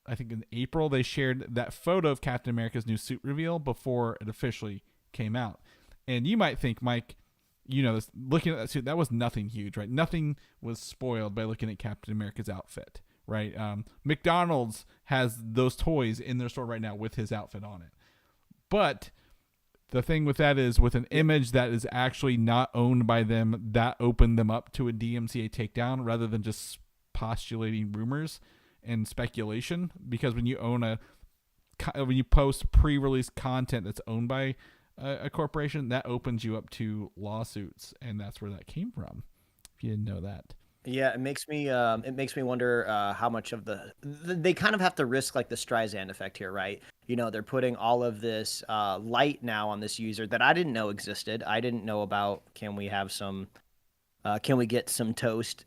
I think in April they shared that photo of Captain America's new suit reveal before it officially came out. And you might think, Mike, you know, this, looking at that suit, that was nothing huge, right? Nothing was spoiled by looking at Captain America's outfit, right? McDonald's has those toys in their store right now with his outfit on it. But the thing with that is, with an image that is actually not owned by them, that opened them up to a DMCA takedown rather than just postulating rumors and speculation. Because when you post pre-release content that's owned by a corporation, that opens you up to lawsuits, and that's where that came from. If you didn't know that. Yeah, it makes me wonder how much of they kind of have to risk like the Streisand effect here, right? You know, they're putting all of this light now on this user that I didn't know existed. I didn't know about. Can we get some toast?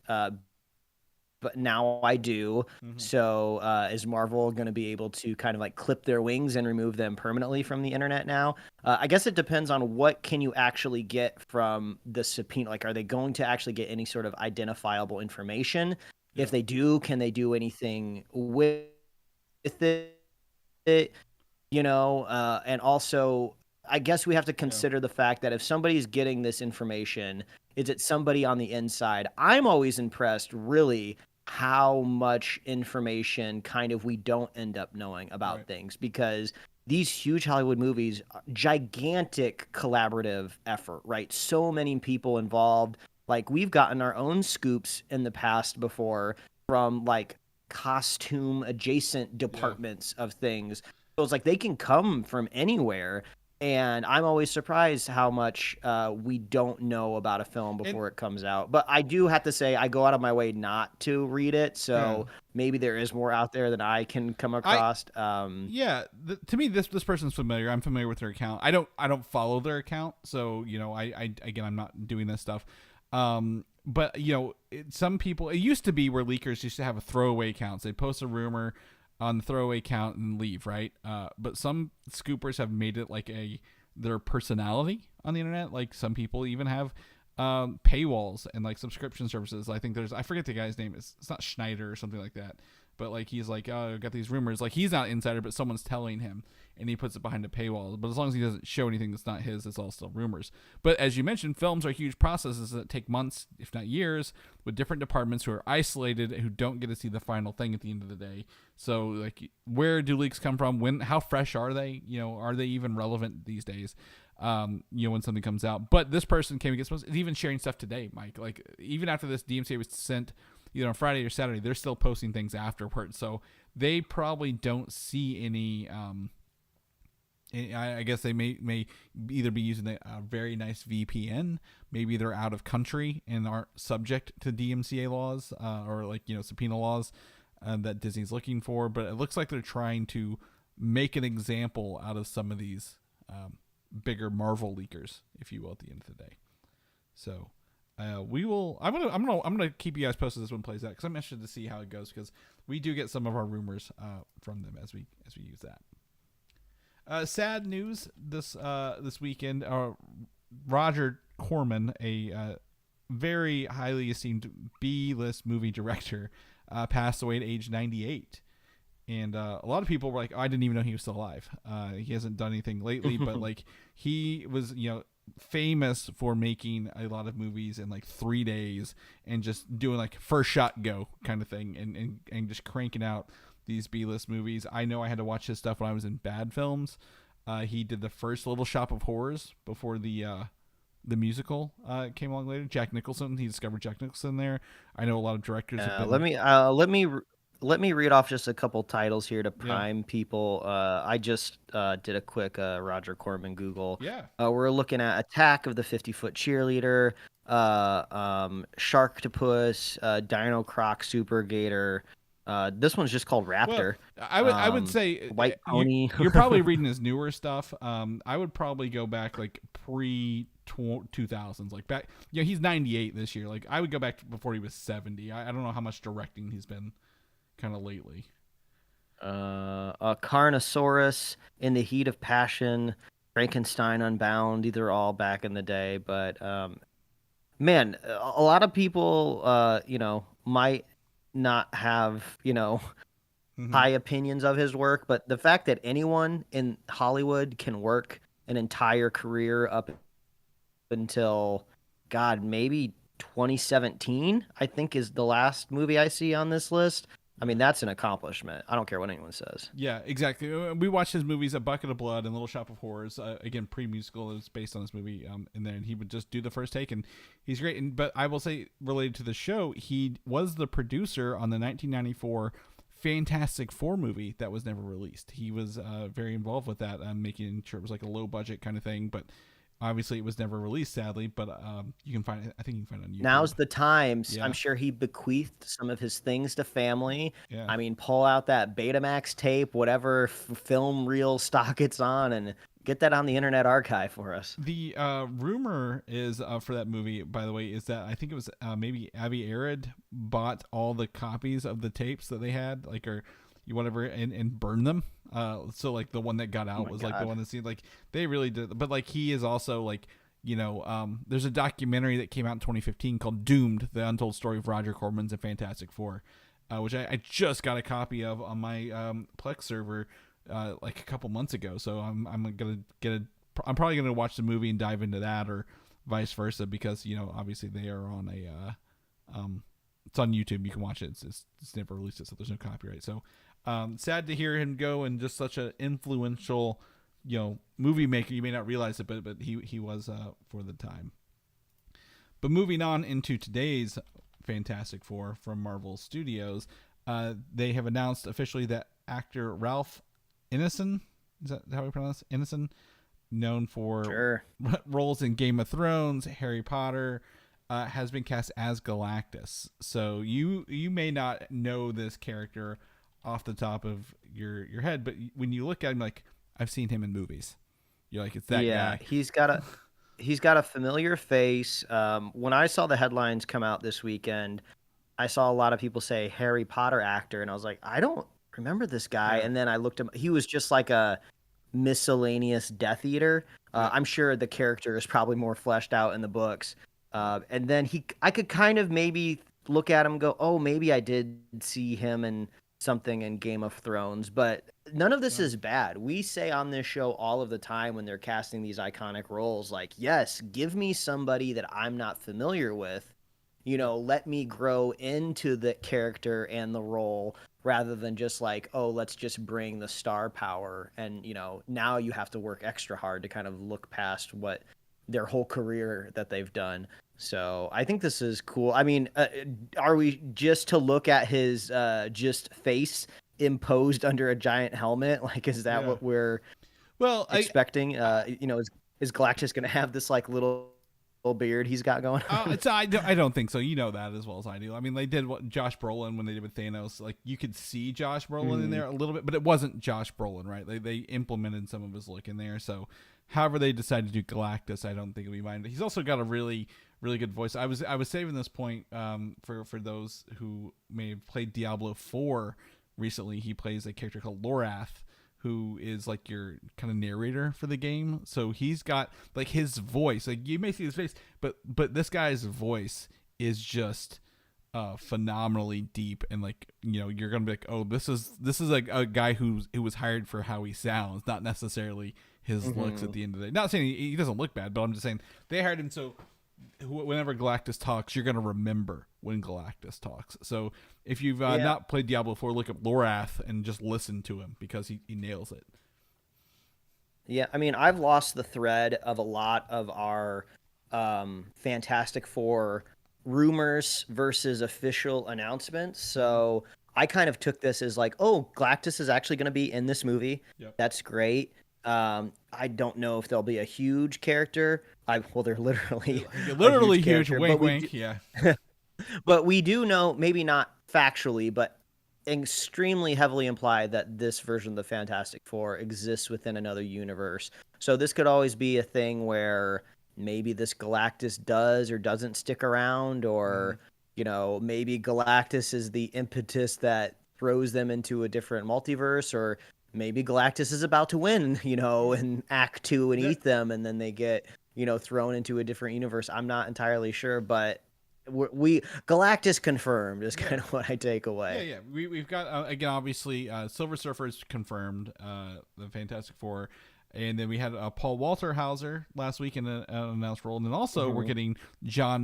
But now I do. Mm-hmm. So is Marvel going to be able to kind of like clip their wings and remove them permanently from the internet now? I guess it depends on what can you actually get from the subpoena. Like, are they going to actually get any sort of identifiable information? Yeah. If they do, can they do anything with it? You know, and also, I guess we have to consider the fact that if somebody's getting this information, is it somebody on the inside? I'm always impressed, really, how much information kind of we don't end up knowing about things, because these huge Hollywood movies are gigantic collaborative effort, right? So many people involved. Like, we've gotten our own scoops in the past before from like costume adjacent departments of things. So it's like they can come from anywhere. And I'm always surprised how much we don't know about a film before it comes out. But I do have to say, I go out of my way not to read it. So maybe there is more out there than I can come across. To me, this person's familiar. I'm familiar with their account. I don't follow their account. So, you know, I'm not doing this stuff. But, you know, some people, it used to be where leakers used to have a throwaway accounts. They post a rumor. on the throwaway count and leave, right? But some scoopers have made it like their personality on the internet. Like some people even have paywalls and like subscription services. I think I forget the guy's name. It's not Schneider or something like that. But like he's like, oh, I got these rumors. Like he's not insider, but someone's telling him, and he puts it behind a paywall. But as long as he doesn't show anything that's not his, it's all still rumors. But as you mentioned, films are huge processes that take months, if not years, with different departments who are isolated, who don't get to see the final thing at the end of the day. So like, where do leaks come from? How fresh are they? Are they even relevant these days? When something comes out. But this person came against us, even sharing stuff today, Mike. Like even after this DMCA was sent, on Friday or Saturday, they're still posting things afterwards. So they probably don't see any. I guess they may either be using a very nice VPN. Maybe they're out of country and aren't subject to DMCA laws or like subpoena laws that Disney's looking for. But it looks like they're trying to make an example out of some of these bigger Marvel leakers, if you will, at the end of the day. So we will. I'm gonna keep you guys posted as this one plays out, because I'm interested to see how it goes, because we do get some of our rumors from them as we use that. Sad news this weekend. Roger Corman, a very highly esteemed B-list movie director, passed away at age 98. And a lot of people were like, oh, I didn't even know he was still alive. He hasn't done anything lately, but like he was, famous for making a lot of movies in like 3 days and just doing like first shot go kind of thing and just cranking out these B-list movies. I know I had to watch his stuff when I was in Bad Films. He did the first Little Shop of Horrors before the musical came along later. Jack Nicholson, he discovered Jack Nicholson there. I know a lot of directors have been... Let me read off just a couple titles here to prime people. I just did a quick Roger Corman Google. Yeah. We're looking at Attack of the 50-Foot Cheerleader, Sharktopus, Dino Croc Super Gator. This one's just called Raptor. Well, I would say White Pony. You're probably reading his newer stuff. I would probably go back like pre 2000s, like back. He's 98 this year. Like I would go back to before he was 70. I don't know how much directing he's been kind of lately. Carnosaurus, In the Heat of Passion, Frankenstein Unbound. These are all back in the day, but man, a lot of people might not have high opinions of his work, but the fact that anyone in Hollywood can work an entire career up until maybe 2017, I think, is the last movie I see on this list. I mean, that's an accomplishment. I don't care what anyone says. Yeah, exactly. We watched his movies, A Bucket of Blood and Little Shop of Horrors. Again, pre-musical. It was based on this movie. And then he would just do the first take, and he's great. But I will say, related to the show, he was the producer on the 1994 Fantastic Four movie that was never released. He was very involved with that, making sure it was like a low-budget kind of thing. But obviously, it was never released, sadly, but you can find it. I think you can find it on YouTube. Now's the time. Yeah. I'm sure he bequeathed some of his things to family. Yeah. I mean, pull out that Betamax tape, whatever film reel stock it's on, and get that on the Internet Archive for us. The rumor is for that movie, by the way, is that I think it was maybe Avi Arad bought all the copies of the tapes that they had, like, or whatever, and burned them. So like the one that got out was like the one that seemed like they really did. But like he is also like, there's a documentary that came out in 2015 called Doomed: The Untold Story of Roger Corman's and Fantastic Four, which I just got a copy of on my Plex server like a couple months ago. So I'm probably gonna watch the movie and dive into that, or vice versa, because obviously they are on it's on YouTube. You can watch it. It's never released it, so there's no copyright. So sad to hear him go, and just such an influential, movie maker. You may not realize it, but he was for the time. But moving on into today's Fantastic Four from Marvel Studios, they have announced officially that actor Ralph Ineson, is that how we pronounce it? Ineson, known for roles in Game of Thrones, Harry Potter, has been cast as Galactus. So you may not know this character off the top of your head, but when you look at him, like, I've seen him in movies. You're like, it's that guy. Yeah, he's got a familiar face. When I saw the headlines come out this weekend, I saw a lot of people say Harry Potter actor, and I was like, I don't remember this guy. Yeah. And then I looked him. He was just like a miscellaneous Death Eater. I'm sure the character is probably more fleshed out in the books. And then I could kind of maybe look at him and go, oh, maybe I did see him in something in Game of Thrones, but none of this is bad. We say on this show all of the time when they're casting these iconic roles, like, yes, give me somebody that I'm not familiar with. Let me grow into the character and the role rather than just like, oh, let's just bring the star power. And, now you have to work extra hard to kind of look past what their whole career that they've done. So I think this is cool. I mean, are we just to look at his just face imposed under a giant helmet? Like, is that what we're expecting? Is Galactus going to have this like little beard he's got going on? I don't think so. You know that as well as I do. I mean, they did what Josh Brolin when they did with Thanos. Like, you could see Josh Brolin in there a little bit, but it wasn't Josh Brolin, right? They implemented some of his look in there. So, however they decide to do Galactus, I don't think it'll be mine. He's also got a really, really good voice. I was saving this point for those who may have played Diablo 4 recently. He plays a character called Lorath, who is like your kind of narrator for the game. So he's got like his voice, like you may see his face, but this guy's voice is just phenomenally deep, and like, you're gonna be like, oh, this is like a guy who was hired for how he sounds, not necessarily his looks at the end of the day. Not saying he doesn't look bad, but I'm just saying they hired him so whenever Galactus talks, you're going to remember when Galactus talks. So if you've not played Diablo 4, look up Lorath and just listen to him because he nails it. Yeah, I mean, I've lost the thread of a lot of our Fantastic Four rumors versus official announcements. So I kind of took this as like, oh, Galactus is actually going to be in this movie. Yep. That's great. I don't know if there'll be a huge character. They're literally huge. Wink, wink. Yeah. But we do know, maybe not factually, but extremely heavily implied that this version of the Fantastic Four exists within another universe. So this could always be a thing where maybe this Galactus does or doesn't stick around, or maybe Galactus is the impetus that throws them into a different multiverse, or maybe Galactus is about to win, in Act 2 and eat them, and then they get, thrown into a different universe. I'm not entirely sure, but Galactus confirmed is kind of what I take away. Yeah. We've got, again, obviously, Silver Surfer's confirmed, the Fantastic Four, and then we had Paul Walter Hauser last week in an announced role, and then also we're getting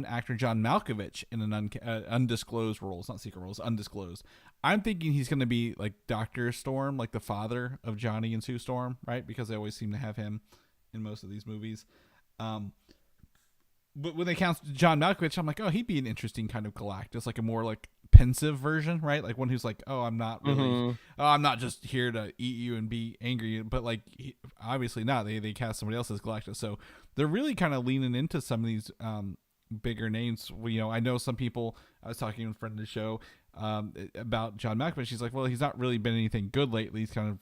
actor John Malkovich in an undisclosed role. It's not secret role, it's undisclosed. I'm thinking he's going to be like Dr. Storm, like the father of Johnny and Sue Storm, right? Because they always seem to have him in most of these movies. But when they count John Malkovich, I'm like, oh, he'd be an interesting kind of Galactus, like a more like pensive version, right? Like one who's like, oh, I'm not really, I'm not just here to eat you and be angry, but like, obviously not. They cast somebody else as Galactus, so they're really kind of leaning into some of these bigger names. I know some people. I was talking with a friend of the show about John Malkovich. She's like, well, he's not really been anything good lately. He's kind of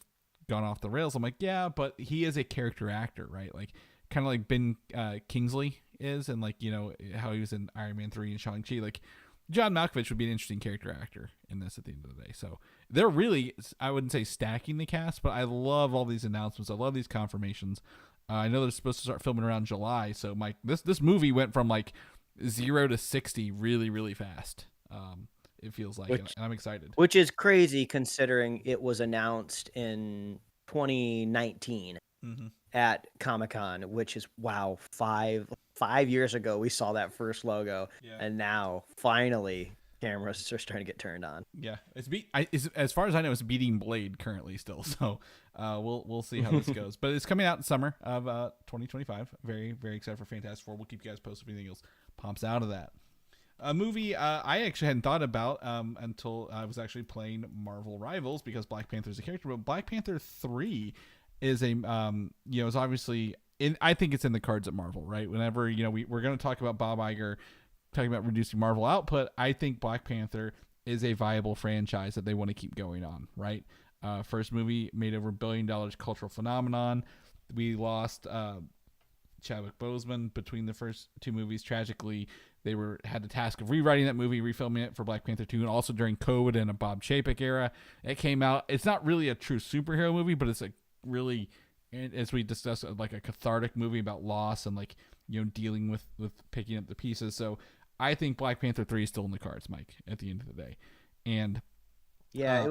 gone off the rails. I'm like, yeah, but he is a character actor, right? Like kind of like Ben Kingsley is, and like, how he was in Iron Man 3 and Shang-Chi. Like John Malkovich would be an interesting character actor in this at the end of the day. So they're really, I wouldn't say stacking the cast, but I love all these announcements. I love these confirmations. I know they're supposed to start filming around July. So this movie went from like 0 to 60 really, really fast. It feels like, and I'm excited. Which is crazy considering it was announced in 2019 at Comic-Con, which is, wow, 5 years ago we saw that first logo, and now finally cameras are starting to get turned on. Yeah, as far as I know, it's beating Blade currently still. So we'll see how this goes. But it's coming out in summer of 2025. Very, very excited for Fantastic Four. We'll keep you guys posted if anything else pops out of that. A movie I actually hadn't thought about until I was actually playing Marvel Rivals, because Black Panther is a character. But Black Panther 3 is a is obviously I think it's in the cards at Marvel, right? Whenever we're going to talk about Bob Iger talking about reducing Marvel output, I think Black Panther is a viable franchise that they want to keep going on, right? First movie made over $1 billion, cultural phenomenon. We lost Chadwick Boseman between the first two movies. Tragically, they had the task of rewriting that movie, refilming it for Black Panther 2, and also during COVID and a Bob Chapek era. It came out. It's not really a true superhero movie, but it's a really, as we discussed, like a cathartic movie about loss and like, you know, dealing with picking up the pieces. So I think Black Panther 3 is still in the cards, Mike, at the end of the day. And yeah,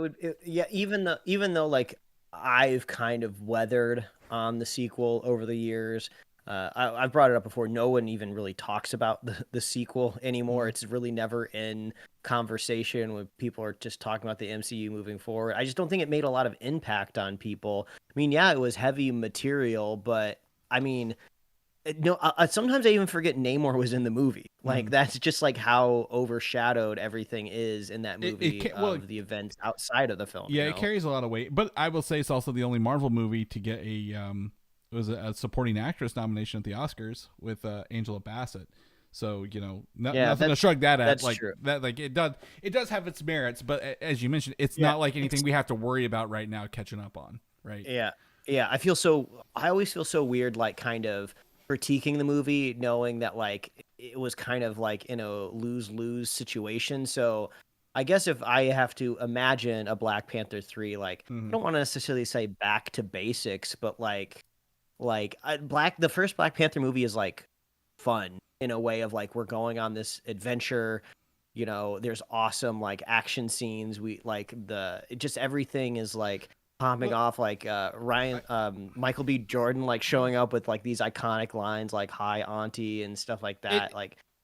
even though like I've kind of weathered on the sequel over the years. I've brought it up before. No one even really talks about the sequel anymore. It's really never in conversation when people are just talking about the MCU moving forward. I just don't think it made a lot of impact on people. I mean, yeah, it was heavy material, but I mean, no. Sometimes I even forget Namor was in the movie. Like that's just like how overshadowed everything is in that movie of the events outside of the film. Yeah, you know? it carries a lot of weight. But I will say it's also the only Marvel movie to get a supporting actress nomination at the Oscars with Angela Bassett. So, you know, nothing to shrug that at. That's like true. that, like it does have its merits, but as you mentioned, it's not like anything we have to worry about right now catching up on, right? Yeah. I always feel so weird, like kind of critiquing the movie, knowing that like it was kind of like in a lose-lose situation. So I guess if I have to imagine a Black Panther 3, like I don't want to necessarily say back to basics, but the first Black Panther movie is like fun in a way of like we're going on this adventure, you know, there's awesome like action scenes, we like just everything is like popping off, like Michael B. Jordan like showing up with like these iconic lines like "Hi Auntie" and stuff like that.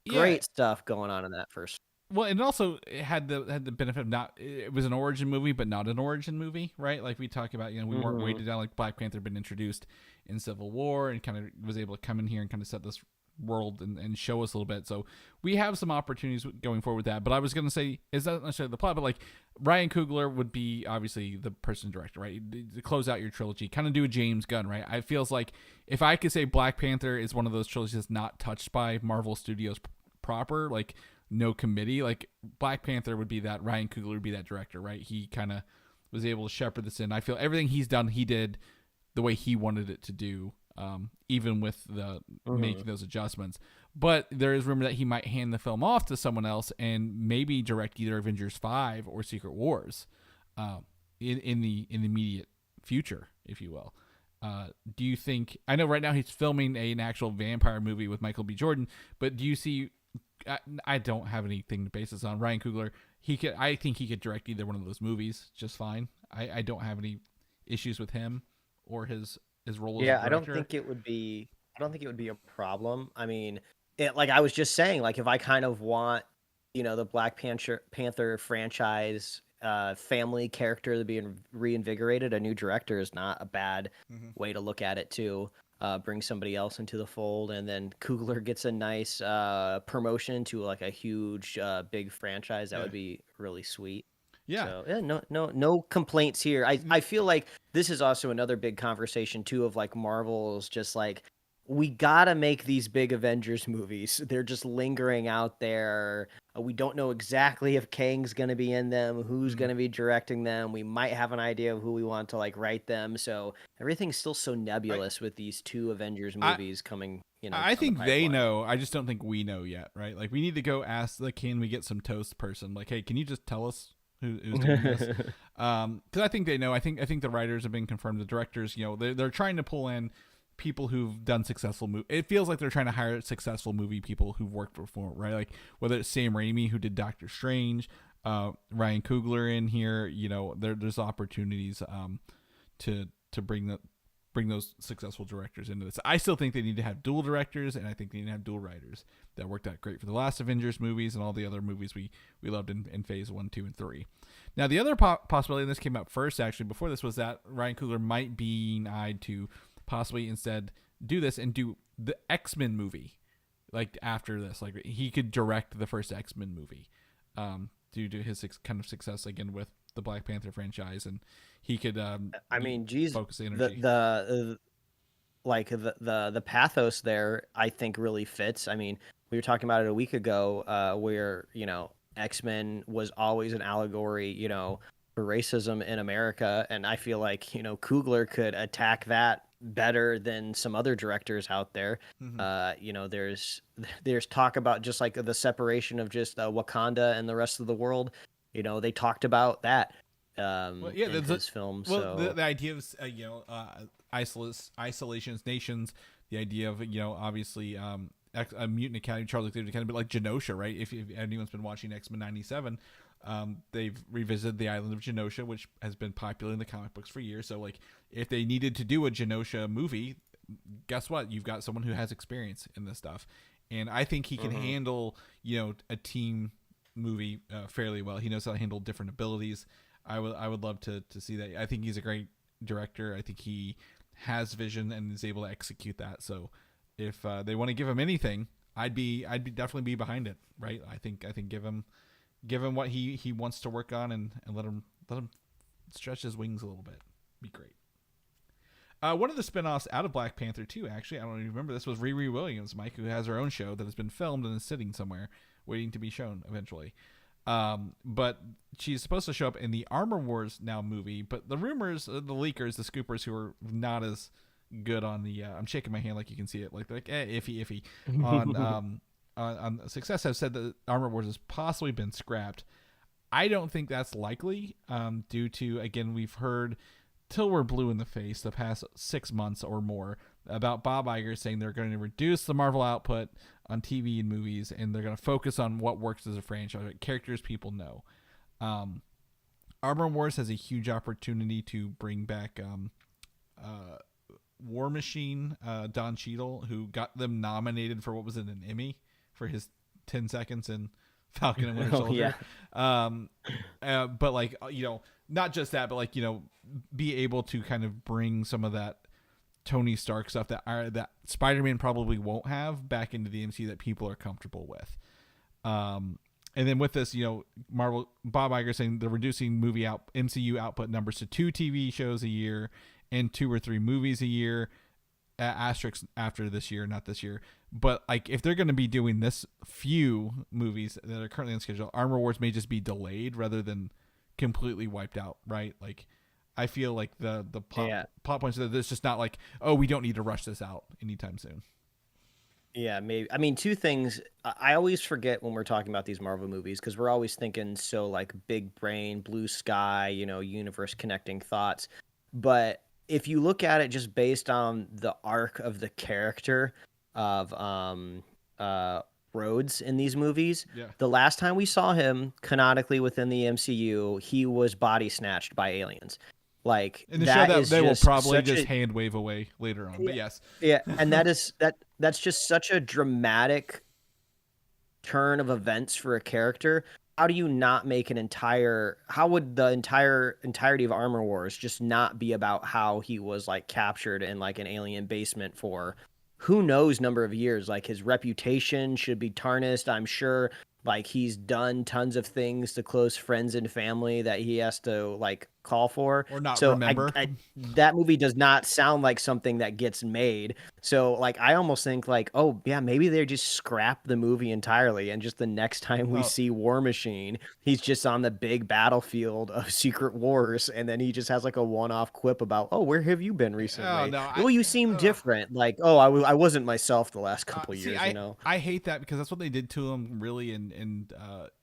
Great stuff going on in that first. Well, and also it had the benefit of it was an origin movie, but not an origin movie, right? Like we talk about, you know, we weren't weighted down, like Black Panther had been introduced in Civil War and kind of was able to come in here and kind of set this world and show us a little bit. So we have some opportunities going forward with that. But I was going to say, is that necessarily the plot? But like Ryan Coogler would be obviously the person director, right? To close out your trilogy, kind of do a James Gunn, right? I feels like if I could say Black Panther is one of those trilogies that's not touched by Marvel Studios proper, like no committee, like Black Panther would be that. Ryan Coogler would be that director, right? He kind of was able to shepherd this in. I feel everything he's done, he did the way he wanted it to do, even with the making those adjustments. But there is rumor that he might hand the film off to someone else and maybe direct either Avengers 5 or Secret Wars in the immediate future, if you will. Do you think, I know right now he's filming an actual vampire movie with Michael B. Jordan, but do you see, I don't have anything to base this on, Ryan Coogler, I think he could direct either one of those movies just fine. I don't have any issues with him or his role as a director. I don't think it would be a problem. I mean, like I was just saying, like if I kind of want, you know, the Black Panther franchise family character to be reinvigorated, a new director is not a bad way to look at it too. Bring somebody else into the fold, and then Coogler gets a nice promotion to like a huge big franchise. That would be really sweet. Yeah. So, no complaints here. I feel like this is also another big conversation too of like Marvel's just like, we gotta make these big Avengers movies. They're just lingering out there. We don't know exactly if Kang's gonna be in them, who's gonna be directing them. We might have an idea of who we want to like write them. So everything's still so nebulous with these two Avengers movies coming. You know, I think they know. I just don't think we know yet, right? Like we need to go ask the Can We Get Some Toast person. Like, hey, can you just tell us who's doing this? Because I think they know. I think the writers have been confirmed. The directors, you know, they're trying to pull in people who've done successful movie. It feels like they're trying to hire successful movie people who've worked before, right? Like whether it's Sam Raimi who did Doctor Strange, Ryan Coogler in here, you know, there's opportunities to bring those successful directors into this. I still think they need to have dual directors, and I think they need to have dual writers. That worked out great for the last Avengers movies and all the other movies we loved in phase 1, 2, and 3. Now, the other possibility, and this came up first actually before this, was that Ryan Coogler might be eyed to possibly instead do this and do the X-Men movie like after this. Like he could direct the first X-Men movie due to his kind of success again with the Black Panther franchise, and he could focus the energy. The pathos there I think really fits. I mean, we were talking about it a week ago where, you know, X-Men was always an allegory, you know, for racism in America, and I feel like, you know, Coogler could attack that better than some other directors out there. You know, there's talk about just like the separation of just Wakanda and the rest of the world. You know, they talked about that in his film. Well, So the idea of isolations, nations, the idea of obviously a mutant academy, Charlie Xavier Academy, but like Genosha, right? If anyone's been watching X-Men '97. They've revisited the island of Genosha, which has been popular in the comic books for years. So, like, if they needed to do a Genosha movie, guess what? You've got someone who has experience in this stuff, and I think he can handle, a team movie fairly well. He knows how to handle different abilities. I would love to see that. I think he's a great director. I think he has vision and is able to execute that. So, if they want to give him anything, I'd definitely be behind it. Right? I think give him what he wants to work on and let him stretch his wings a little bit. Be great. One of the spinoffs out of Black Panther 2, actually, I don't even remember this, was Riri Williams, Mike, who has her own show that has been filmed and is sitting somewhere waiting to be shown eventually. But she's supposed to show up in the Armor Wars Now movie, but the rumors, the leakers, the scoopers who are not as good on the I'm shaking my hand like you can see it, like iffy on Success have said that Armor Wars has possibly been scrapped. I don't think that's likely due to, again, we've heard till we're blue in the face the past 6 months or more about Bob Iger saying they're going to reduce the Marvel output on TV and movies, and they're going to focus on what works as a franchise, like characters people know. Armor Wars has a huge opportunity to bring back War Machine, Don Cheadle, who got them nominated for, what was it, an Emmy for his 10 seconds in Falcon and Winter Soldier. But like, not just that, but like, be able to kind of bring some of that Tony Stark stuff that Spider-Man probably won't have back into the MCU that people are comfortable with. And then with this, Marvel, Bob Iger saying they're reducing MCU output numbers to 2 TV shows a year and 2 or 3 movies a year. Asterisks after this year, not this year. But like, if they're going to be doing this few movies that are currently on schedule, Armor Wars may just be delayed rather than completely wiped out, right? Like, I feel like the plot points that it's just not like, oh, we don't need to rush this out anytime soon. Yeah, maybe. I mean, 2 things. I always forget when we're talking about these Marvel movies because we're always thinking so like big brain, blue sky, universe connecting thoughts. But if you look at it just based on the arc of the character of Rhodes in these movies, the last time we saw him canonically within the MCU, he was body snatched by aliens. Like, in the show that they will probably just hand wave away later on. But yes. Yeah, and that's just such a dramatic turn of events for a character. How do you not make how would the entirety of Armor Wars just not be about how he was like captured in like an alien basement for who knows number of years? Like, his reputation should be tarnished, I'm sure. Like, he's done tons of things to close friends and family that he has to like call for or not remember. That movie does not sound like something that gets made. So like, I almost think like, oh yeah, maybe they just scrap the movie entirely, and just the next time we see War Machine, he's just on the big battlefield of Secret Wars, and then he just has like a one-off quip about, oh, where have you been recently? You seem different. Like, oh, I wasn't myself the last couple years. I hate that because that's what they did to him really in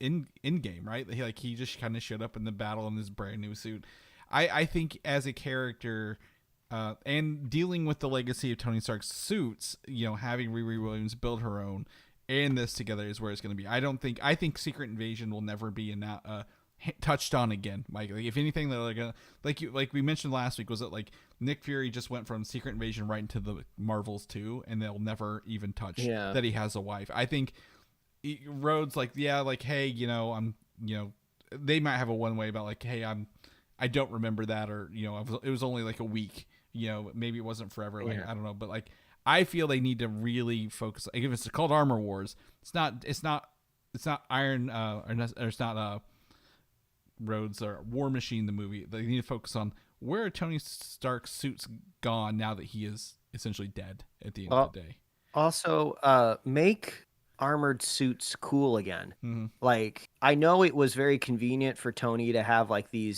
Endgame, right? He just kind of showed up in the battle in his brand new suit. I think as a character, and dealing with the legacy of Tony Stark's suits, having Riri Williams build her own and this together is where it's going to be. I think Secret Invasion will never be touched on again, Mike. Like, if anything, they're gonna, like we mentioned last week, was it like Nick Fury just went from Secret Invasion right into the Marvels 2, and they'll never even touch that he has a wife. I think Rhodes, hey, I'm, they might have a one way about like, hey, I don't remember that, or it was only like a week, maybe it wasn't forever, like I don't know, but like, I feel they need to really focus. Like, if it's called Armor Wars, it's not Iron or it's not Rhodes or War Machine the movie. They need to focus on where are Tony Stark's suits gone now that he is essentially dead at the end of the day. Also, make armored suits cool again. Like, I know it was very convenient for Tony to have like the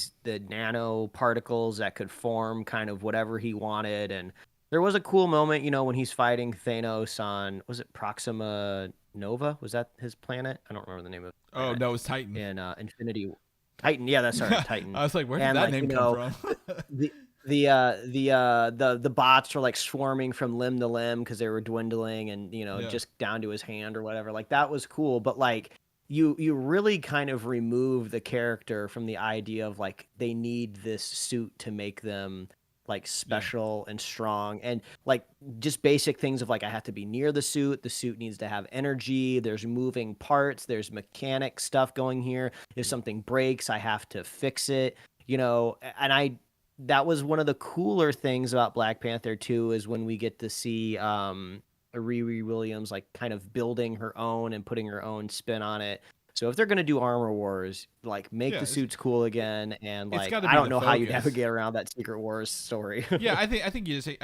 nano particles that could form kind of whatever he wanted, and There was a cool moment, when he's fighting Thanos on, was it Proxima Nova? Was that his planet? I don't remember the name of the Oh planet. no, it's Titan. In Infinity Titan. Yeah, that's right, Titan. I was like, where did And that name come from? the bots were like swarming from limb to limb because they were dwindling and Yeah. just down to his hand or whatever. Like that was cool, but like you really kind of remove the character from the idea of like they need this suit to make them like special and strong, and like just basic things of like I have to be near the suit needs to have energy, there's moving parts, there's mechanic stuff going here, if something breaks I have to fix it, and that was one of the cooler things about Black Panther 2 is when we get to see Riri Williams like kind of building her own and putting her own spin on it. So if they're going to do Armor Wars, like make the suits cool again, and like I don't know how you'd ever get around that Secret Wars story. Yeah, I think you just say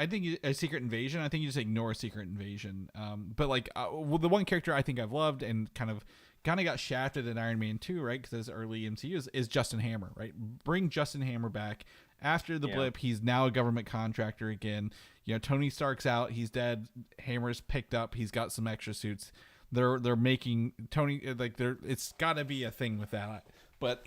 a Secret Invasion. I think you just ignore Secret Invasion. But like the one character I think I've loved and kind of got shafted in Iron Man 2, right? Because it's early MCU is Justin Hammer, right? Bring Justin Hammer back. After the blip, he's now a government contractor again. Tony Stark's out, he's dead. Hammer's picked up, he's got some extra suits. They're making Tony it's got to be a thing with that. But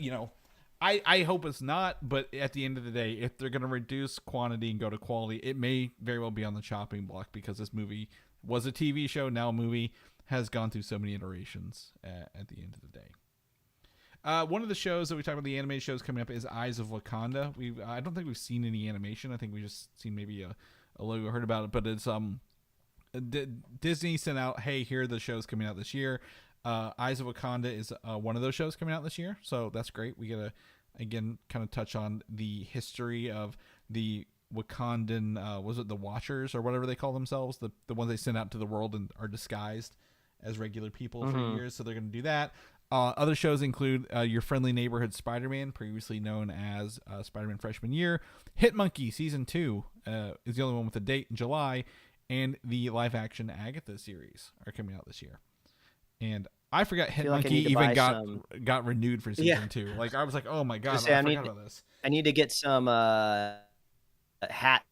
I hope it's not. But at the end of the day, if they're going to reduce quantity and go to quality, it may very well be on the chopping block because this movie was a TV show, now a movie, has gone through so many iterations at the end of the day. One of the shows that we talked about, the animated shows coming up, is Eyes of Wakanda. I don't think we've seen any animation. I think we just seen maybe a logo, heard about it, but it's Disney sent out, hey, here are the shows coming out this year. Eyes of Wakanda is one of those shows coming out this year, so that's great. We get to again kind of touch on the history of the Wakandan, was it the Watchers or whatever they call themselves, the ones they send out to the world and are disguised as regular people for years. So they're going to do that. Other shows include Your Friendly Neighborhood Spider-Man, previously known as Spider-Man Freshman Year. Hit Monkey Season 2 is the only one with a date in July, and the live-action Agatha series are coming out this year. And I forgot Hit Monkey even got renewed for Season 2. Like, I was like, oh my God, I forgot about this. I need to get some hat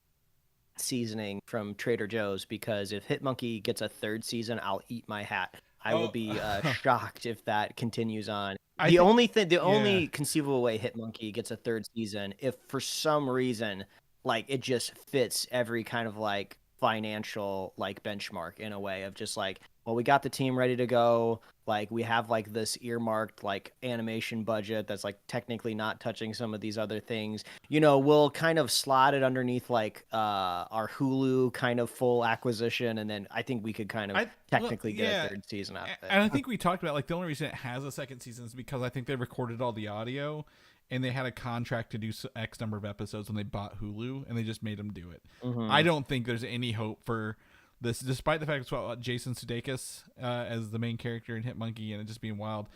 seasoning from Trader Joe's, because if Hit Monkey gets a third season, I'll eat my hat. I will be shocked if that continues on. The only conceivable way Hit Monkey gets a third season, if for some reason, like, it just fits every kind of like financial like benchmark in a way of just like, well, we got the team ready to go. Like, we have like this earmarked like animation budget that's like technically not touching some of these other things. We'll kind of slot it underneath like our Hulu kind of full acquisition, and then I think we could kind of technically get a third season out of it. And I think we talked about like the only reason it has a second season is because I think they recorded all the audio and they had a contract to do X number of episodes when they bought Hulu, and they just made them do it. I don't think there's any hope for this, despite the fact it's about Jason Sudeikis as the main character in Hit Monkey and it just being wild.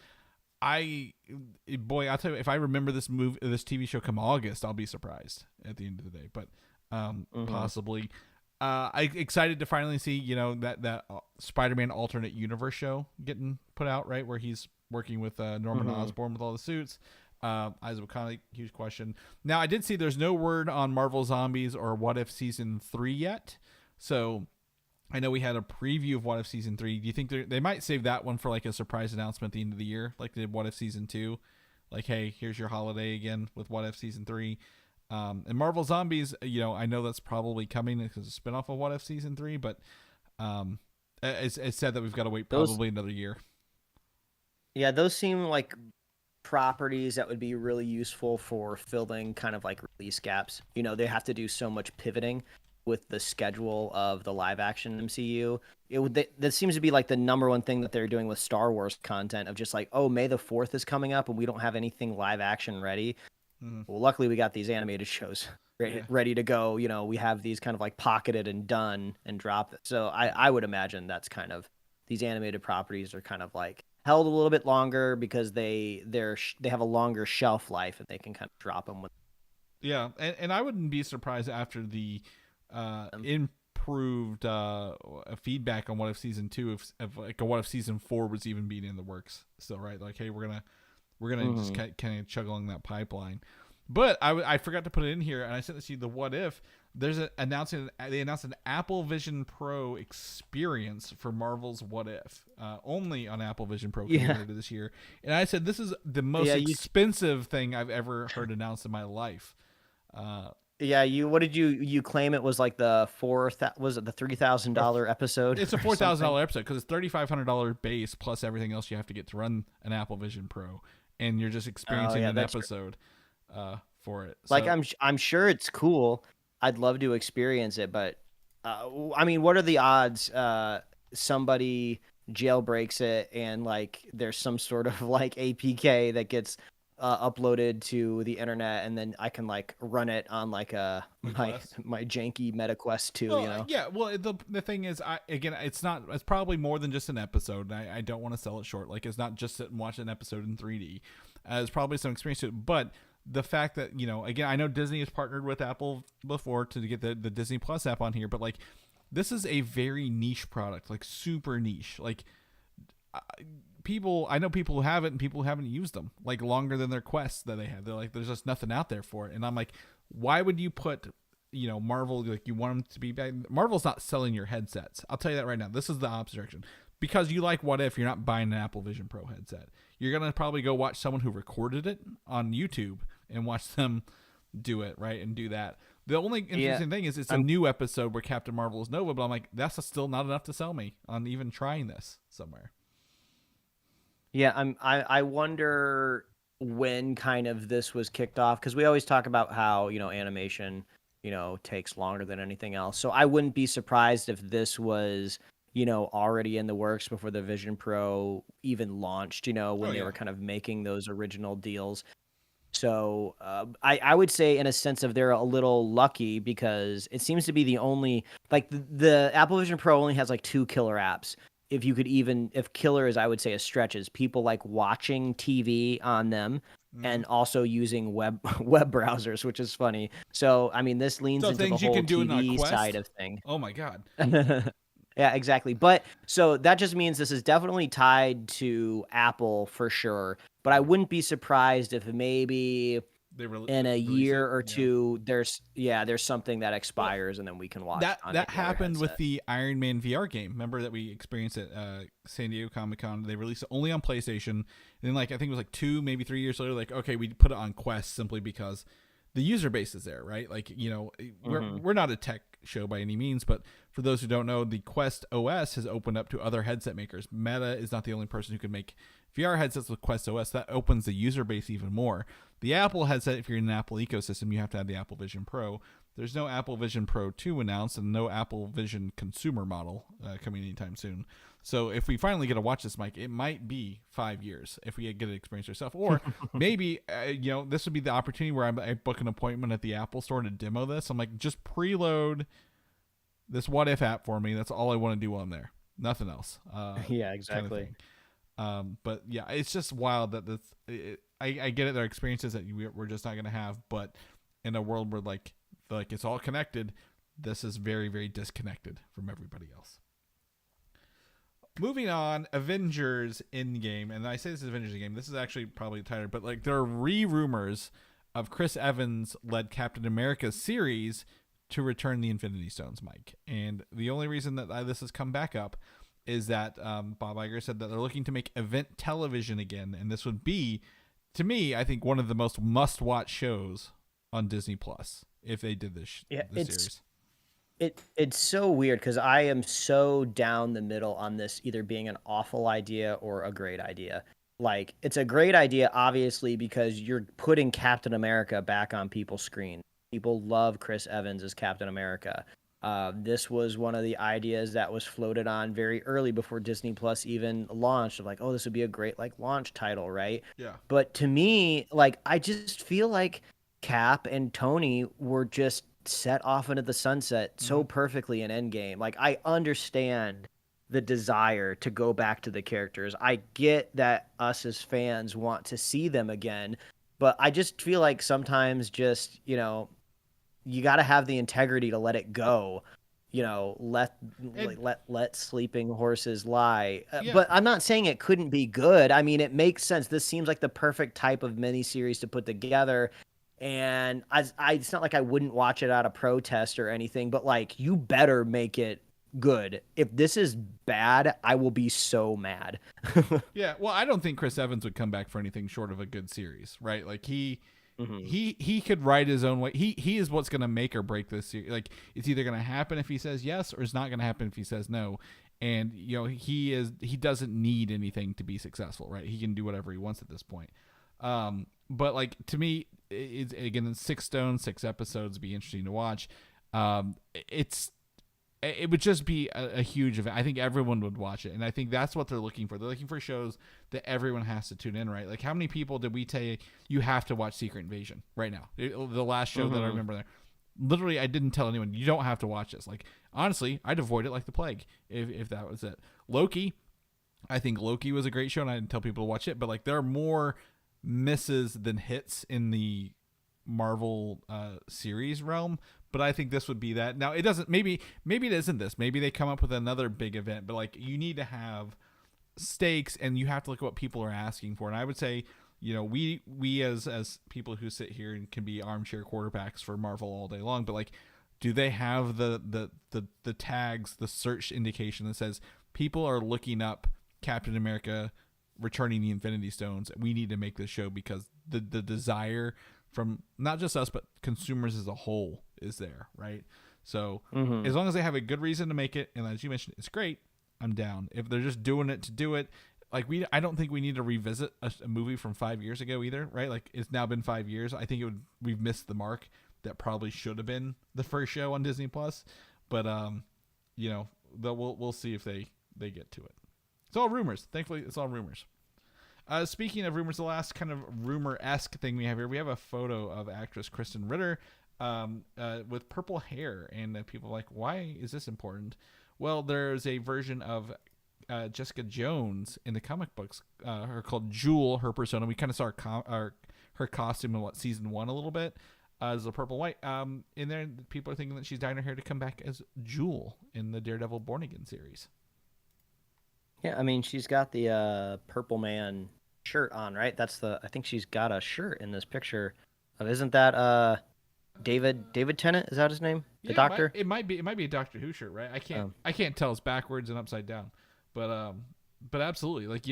I'll tell you, if I remember this TV show come August, I'll be surprised at the end of the day. But possibly, I'm excited to finally see that Spider-Man alternate universe show getting put out, right, where he's working with Norman Osborn with all the suits. Eyes of Wakanda, huge question. Now, I did see there's no word on Marvel Zombies or What If Season 3 yet. So I know we had a preview of What If Season 3. Do you think they might save that one for like a surprise announcement at the end of the year, like they did What If Season 2? Like, hey, here's your holiday again with What If Season 3. And Marvel Zombies, I know that's probably coming because it's a spinoff of What If Season 3, but it's said that we've got to wait probably another year. Yeah, those seem like properties that would be really useful for filling kind of like release gaps. They have to do so much pivoting with the schedule of the live action MCU. That seems to be like the number one thing that they're doing with Star Wars content, of just like, oh, May the 4th is coming up and we don't have anything live action ready. Well, luckily we got these animated shows ready to go. We have these kind of like pocketed and done and dropped. So I would imagine that's kind of, these animated properties are kind of like held a little bit longer because they have a longer shelf life and they can kind of drop them with. Yeah, and I wouldn't be surprised after the improved feedback on What If Season 2 if like a What If Season 4 was even being in the works still, right? Like, hey, we're gonna just kind of chug along that pipeline. But I forgot to put it in here, and I sent this to you, the What If. they announced an Apple Vision Pro experience for Marvel's What If, only on Apple Vision Pro coming later this year. And I said, this is the most expensive thing I've ever heard announced in my life. What did you claim it was like the $3,000 episode? It's a $4,000 episode because it's $3,500 base plus everything else you have to get to run an Apple Vision Pro, and you're just experiencing an episode for it. Like I'm sure it's cool. I'd love to experience it, but I mean, what are the odds somebody jailbreaks it and like there's some sort of like APK that gets uploaded to the internet, and then I can like run it on like my janky MetaQuest 2, well, you know? Yeah, well, the thing is, it's probably more than just an episode. I don't want to sell it short. Like, it's not just sit and watch an episode in 3D. There's probably some experience to it, but the fact that, again, I know Disney has partnered with Apple before to get the Disney Plus app on here, but like, this is a very niche product, like super niche. Like, I know people who have it and people who haven't used them like longer than their quests that they have. They're like, there's just nothing out there for it. And I'm like, why would you put, Marvel, like you want them to be bad? Marvel's not selling your headsets. I'll tell you that right now. This is the opposite direction. Because you like What If, you're not buying an Apple Vision Pro headset. You're going to probably go watch someone who recorded it on YouTube and watch them do it, right? And do that. The only interesting thing is it's a new episode where Captain Marvel is Nova, but I'm like, that's still not enough to sell me on even trying this somewhere. Yeah, I wonder when kind of this was kicked off, because we always talk about how, animation, takes longer than anything else. So I wouldn't be surprised if this was, already in the works before the Vision Pro even launched, when they were kind of making those original deals. So I would say in a sense of they're a little lucky, because it seems to be the only, like the Apple Vision Pro only has like 2 killer apps. If killer is, I would say, a stretch, is people like watching TV on them and also using web browsers, which is funny. So, I mean, this leans into the whole TV side of thing. Oh my God. Yeah, exactly. But so that just means this is definitely tied to Apple for sure. But I wouldn't be surprised if maybe in a year or two, there's something that expires and then we can watch. That happened with the Iron Man VR game. Remember that we experienced at San Diego Comic-Con? They released it only on PlayStation, and then I think it was 2, maybe 3 years later, okay, we put it on Quest simply because the user base is there, right? Like, we're not a tech show by any means, but for those who don't know, the Quest OS has opened up to other headset makers. Meta is not the only person who can make VR headsets with Quest OS. That opens the user base even more. The Apple headset, if you're in an Apple ecosystem, you have to have the Apple Vision Pro. There's no Apple Vision Pro 2 announced, and no Apple Vision consumer model coming anytime soon. So if we finally get to watch this, Mike, it might be 5 years if we get to experience ourselves. Or maybe, this would be the opportunity where I book an appointment at the Apple store to demo this. I'm like, just preload this What If app for me. That's all I want to do on there. Nothing else. Yeah, exactly. Kind of but yeah, it's just wild that I get it. There are experiences that we're just not going to have, but in a world where like it's all connected, this is very, very disconnected from everybody else. Moving on, Avengers Endgame, and I say this is Avengers Endgame. This is actually probably tighter, but like there are rumors of Chris Evans led Captain America series to return the Infinity Stones, Mike. And the only reason that this has come back up is that Bob Iger said that they're looking to make event television again, and this would be, to me, I think one of the most must-watch shows on Disney Plus if they did this series. It's so weird because I am so down the middle on this either being an awful idea or a great idea. Like, it's a great idea, obviously, because you're putting Captain America back on people's screen. People love Chris Evans as Captain America. This was one of the ideas that was floated on very early before Disney Plus even launched, of like, oh, this would be a great like launch title, right? Yeah. But to me, like, I just feel like Cap and Tony were just set off into the sunset so perfectly in Endgame. Like, I understand the desire to go back to the characters. I get that us as fans want to see them again, but I just feel like sometimes just, you got to have the integrity to let it go. Let sleeping horses lie. But I'm not saying it couldn't be good. I mean, it makes sense. This seems like the perfect type of miniseries to put together. And it's not like I wouldn't watch it out of protest or anything, but like, you better make it good. If this is bad, I will be so mad. Yeah, well, I don't think Chris Evans would come back for anything short of a good series, right? Like he could write his own way. He is what's going to make or break this series. Like, it's either going to happen if he says yes, or it's not going to happen if he says no. And he doesn't need anything to be successful, right? He can do whatever he wants at this point. But like, to me, it's again 6 stones, 6 episodes, be interesting to watch. It would just be a huge event. I think everyone would watch it, and I think that's what they're looking for. They're looking for shows that everyone has to tune in, right? Like, how many people did we tell you have to watch Secret Invasion right now? The last show that I remember there. Literally, I didn't tell anyone, you don't have to watch this. Like, honestly, I'd avoid it like the plague if that was it. Loki, I think Loki was a great show, and I didn't tell people to watch it, but like, there are more misses than hits in the Marvel series realm, but I think this would be that. Now, it doesn't, maybe it isn't this. Maybe they come up with another big event, but like, you need to have stakes, and you have to look at what people are asking for. And I would say, we as people who sit here and can be armchair quarterbacks for Marvel all day long, but like, do they have the tags, the search indication that says people are looking up Captain America returning the Infinity Stones? We need to make this show because the desire from not just us, but consumers as a whole is there, right? So as long as they have a good reason to make it, and as you mentioned, it's great, I'm down. If they're just doing it to do it, like, I don't think we need to revisit a movie from 5 years ago either, right? Like, it's now been 5 years. I think we've missed the mark. That probably should have been the first show on Disney Plus, but we'll see if they get to it. It's all rumors. Thankfully, it's all rumors. Speaking of rumors, the last kind of rumor-esque thing we have here, we have a photo of actress Kristen Ritter with purple hair, and people are like, why is this important? Well, there's a version of Jessica Jones in the comic books, her called Jewel, her persona. We kind of saw her costume in season 1 a little bit as a purple white. In there, people are thinking that she's dyeing her hair to come back as Jewel in the Daredevil Born Again series. Yeah, I mean, she's got the Purple Man shirt on, right? I think she's got a shirt in this picture. Isn't that David Tennant? Is that his name? The Doctor? It might be a Doctor Who shirt, right? I can't tell. It's backwards and upside down. But absolutely, like,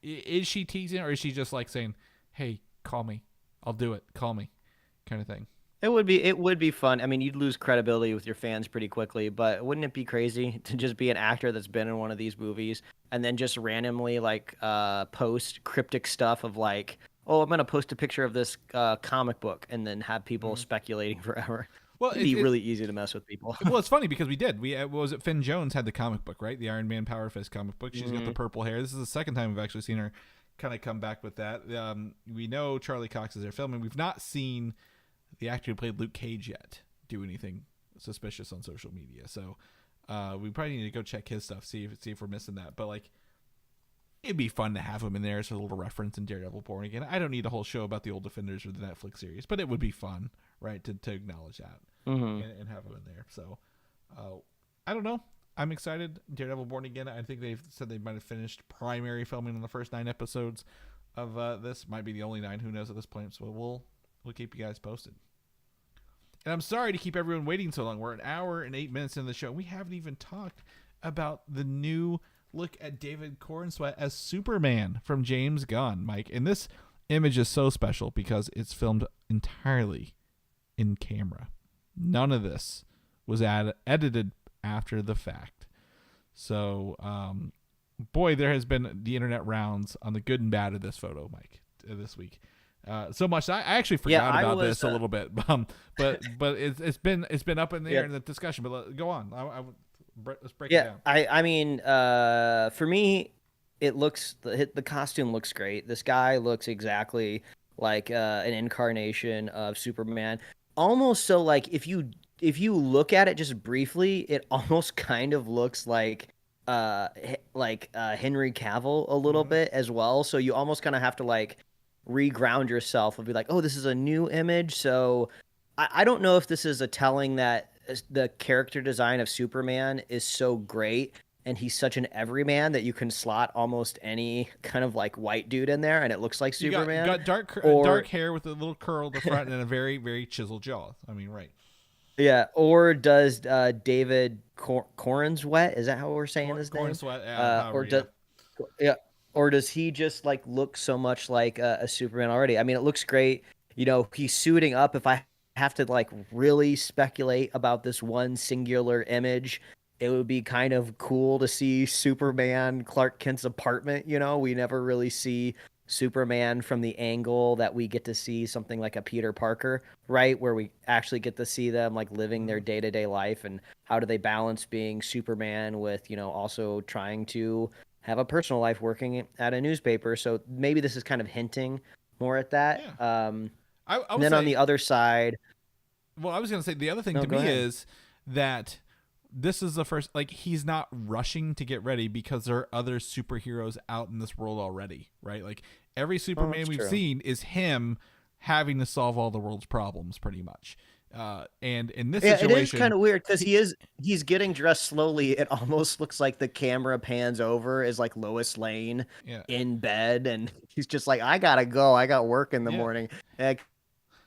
is she teasing, or is she just like saying, "Hey, call me, I'll do it, call me," kind of thing? It would be fun. I mean, you'd lose credibility with your fans pretty quickly, but wouldn't it be crazy to just be an actor that's been in one of these movies and then just randomly like post cryptic stuff of like, oh, I'm gonna post a picture of this comic book, and then have people speculating forever. Well, it'd be really easy to mess with people. Well, it's funny because we did. What was it? Finn Jones had the comic book, right? The Iron Man Power Fist comic book. She's got the purple hair. This is the second time we've actually seen her kind of come back with that. We know Charlie Cox is there filming. We've not seen the actor who played Luke Cage yet do anything suspicious on social media. So we probably need to go check his stuff, see if we're missing that. But like, it'd be fun to have him in there as a little reference in Daredevil Born Again. I don't need a whole show about the old Defenders or the Netflix series, but it would be fun, right, to acknowledge that and have him in there. So I don't know. I'm excited. Daredevil Born Again, I think they've said they might have finished primary filming on the first 9 episodes of this. Might be the only 9. Who knows at this point? So we'll keep you guys posted. And I'm sorry to keep everyone waiting so long. We're an hour and 8 minutes into the show. We haven't even talked about the new look at David Cornsweet as Superman from James Gunn, Mike. And this image is so special because it's filmed entirely in camera. None of this was edited after the fact. So, boy, there has been the internet rounds on the good and bad of this photo, Mike, this week. So much I actually forgot about this a little bit, but it's been up in the air in the discussion. But go on. Let's break it down. I mean, for me, it looks the costume looks great. This guy looks exactly like an incarnation of Superman. Almost so like if you look at it just briefly, it almost kind of looks like Henry Cavill a little bit as well. So you almost kind of have to like reground yourself and be like, oh, this is a new image. So I don't know if this is a telling that the character design of Superman is so great and he's such an everyman that you can slot almost any kind of like white dude in there, and it looks like Superman. Got dark hair with a little curl at the front and a very, very chiseled jaw. I mean, right. Yeah, or does David Corns Wet? Is that how we're saying his name? Sweat, Yeah, or does he just like look so much like a Superman already? I mean, it looks great. He's suiting up. If I have to like really speculate about this one singular image, it would be kind of cool to see Superman Clark Kent's apartment. We never really see Superman from the angle that we get to see something like a Peter Parker, right? Where we actually get to see them like living their day-to-day life, and how do they balance being Superman with, also trying to have a personal life working at a newspaper. So maybe this is kind of hinting more at that. Yeah. And then on the other side, well, I was going to say the other thing to me is that this is the first, like, he's not rushing to get ready because there are other superheroes out in this world already, right? Like, every Superman we've seen is him having to solve all the world's problems, pretty much. And in this situation, it is kind of weird because he's getting dressed slowly. It almost looks like the camera pans over as like Lois Lane in bed, and he's just like, I gotta go. I got work in the morning. And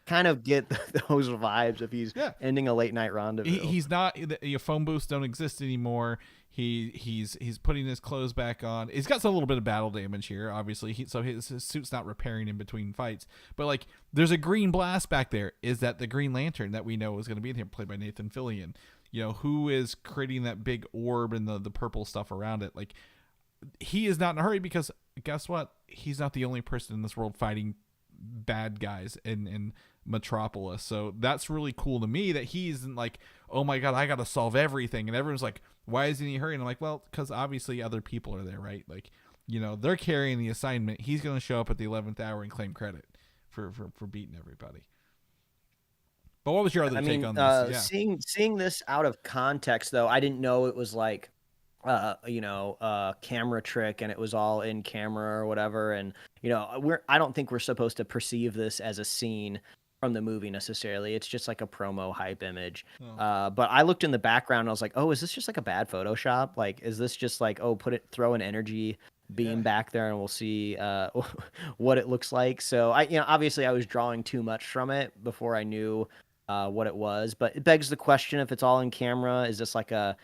kind of get those vibes if he's ending a late night rendezvous. He's not. Your phone booths don't exist anymore. He's putting his clothes back on. He's got some little bit of battle damage here, obviously. So his suit's not repairing in between fights. But like, there's a green blast back there. Is that the Green Lantern that we know is going to be in here, played by Nathan Fillion? Who is creating that big orb and the purple stuff around it? Like, he is not in a hurry because guess what? He's not the only person in this world fighting bad guys in Metropolis. So that's really cool to me that he isn't like, oh my god, I gotta solve everything, and everyone's like, why isn't he hurrying? I'm like, well, because obviously other people are there, right? Like, they're carrying the assignment. He's gonna show up at the 11th hour and claim credit for beating everybody. But what was your other take on this? Seeing this out of context, though, I didn't know it was like camera trick and it was all in camera or whatever. And I don't think we're supposed to perceive this as a scene from the movie necessarily. It's just like a promo hype image. But I looked in the background and I was like, oh, is this just like a bad Photoshop? Like, is this just like, throw an energy beam back there and we'll see what it looks like. So obviously I was drawing too much from it before I knew what it was. But it begs the question, if it's all in camera, is this like a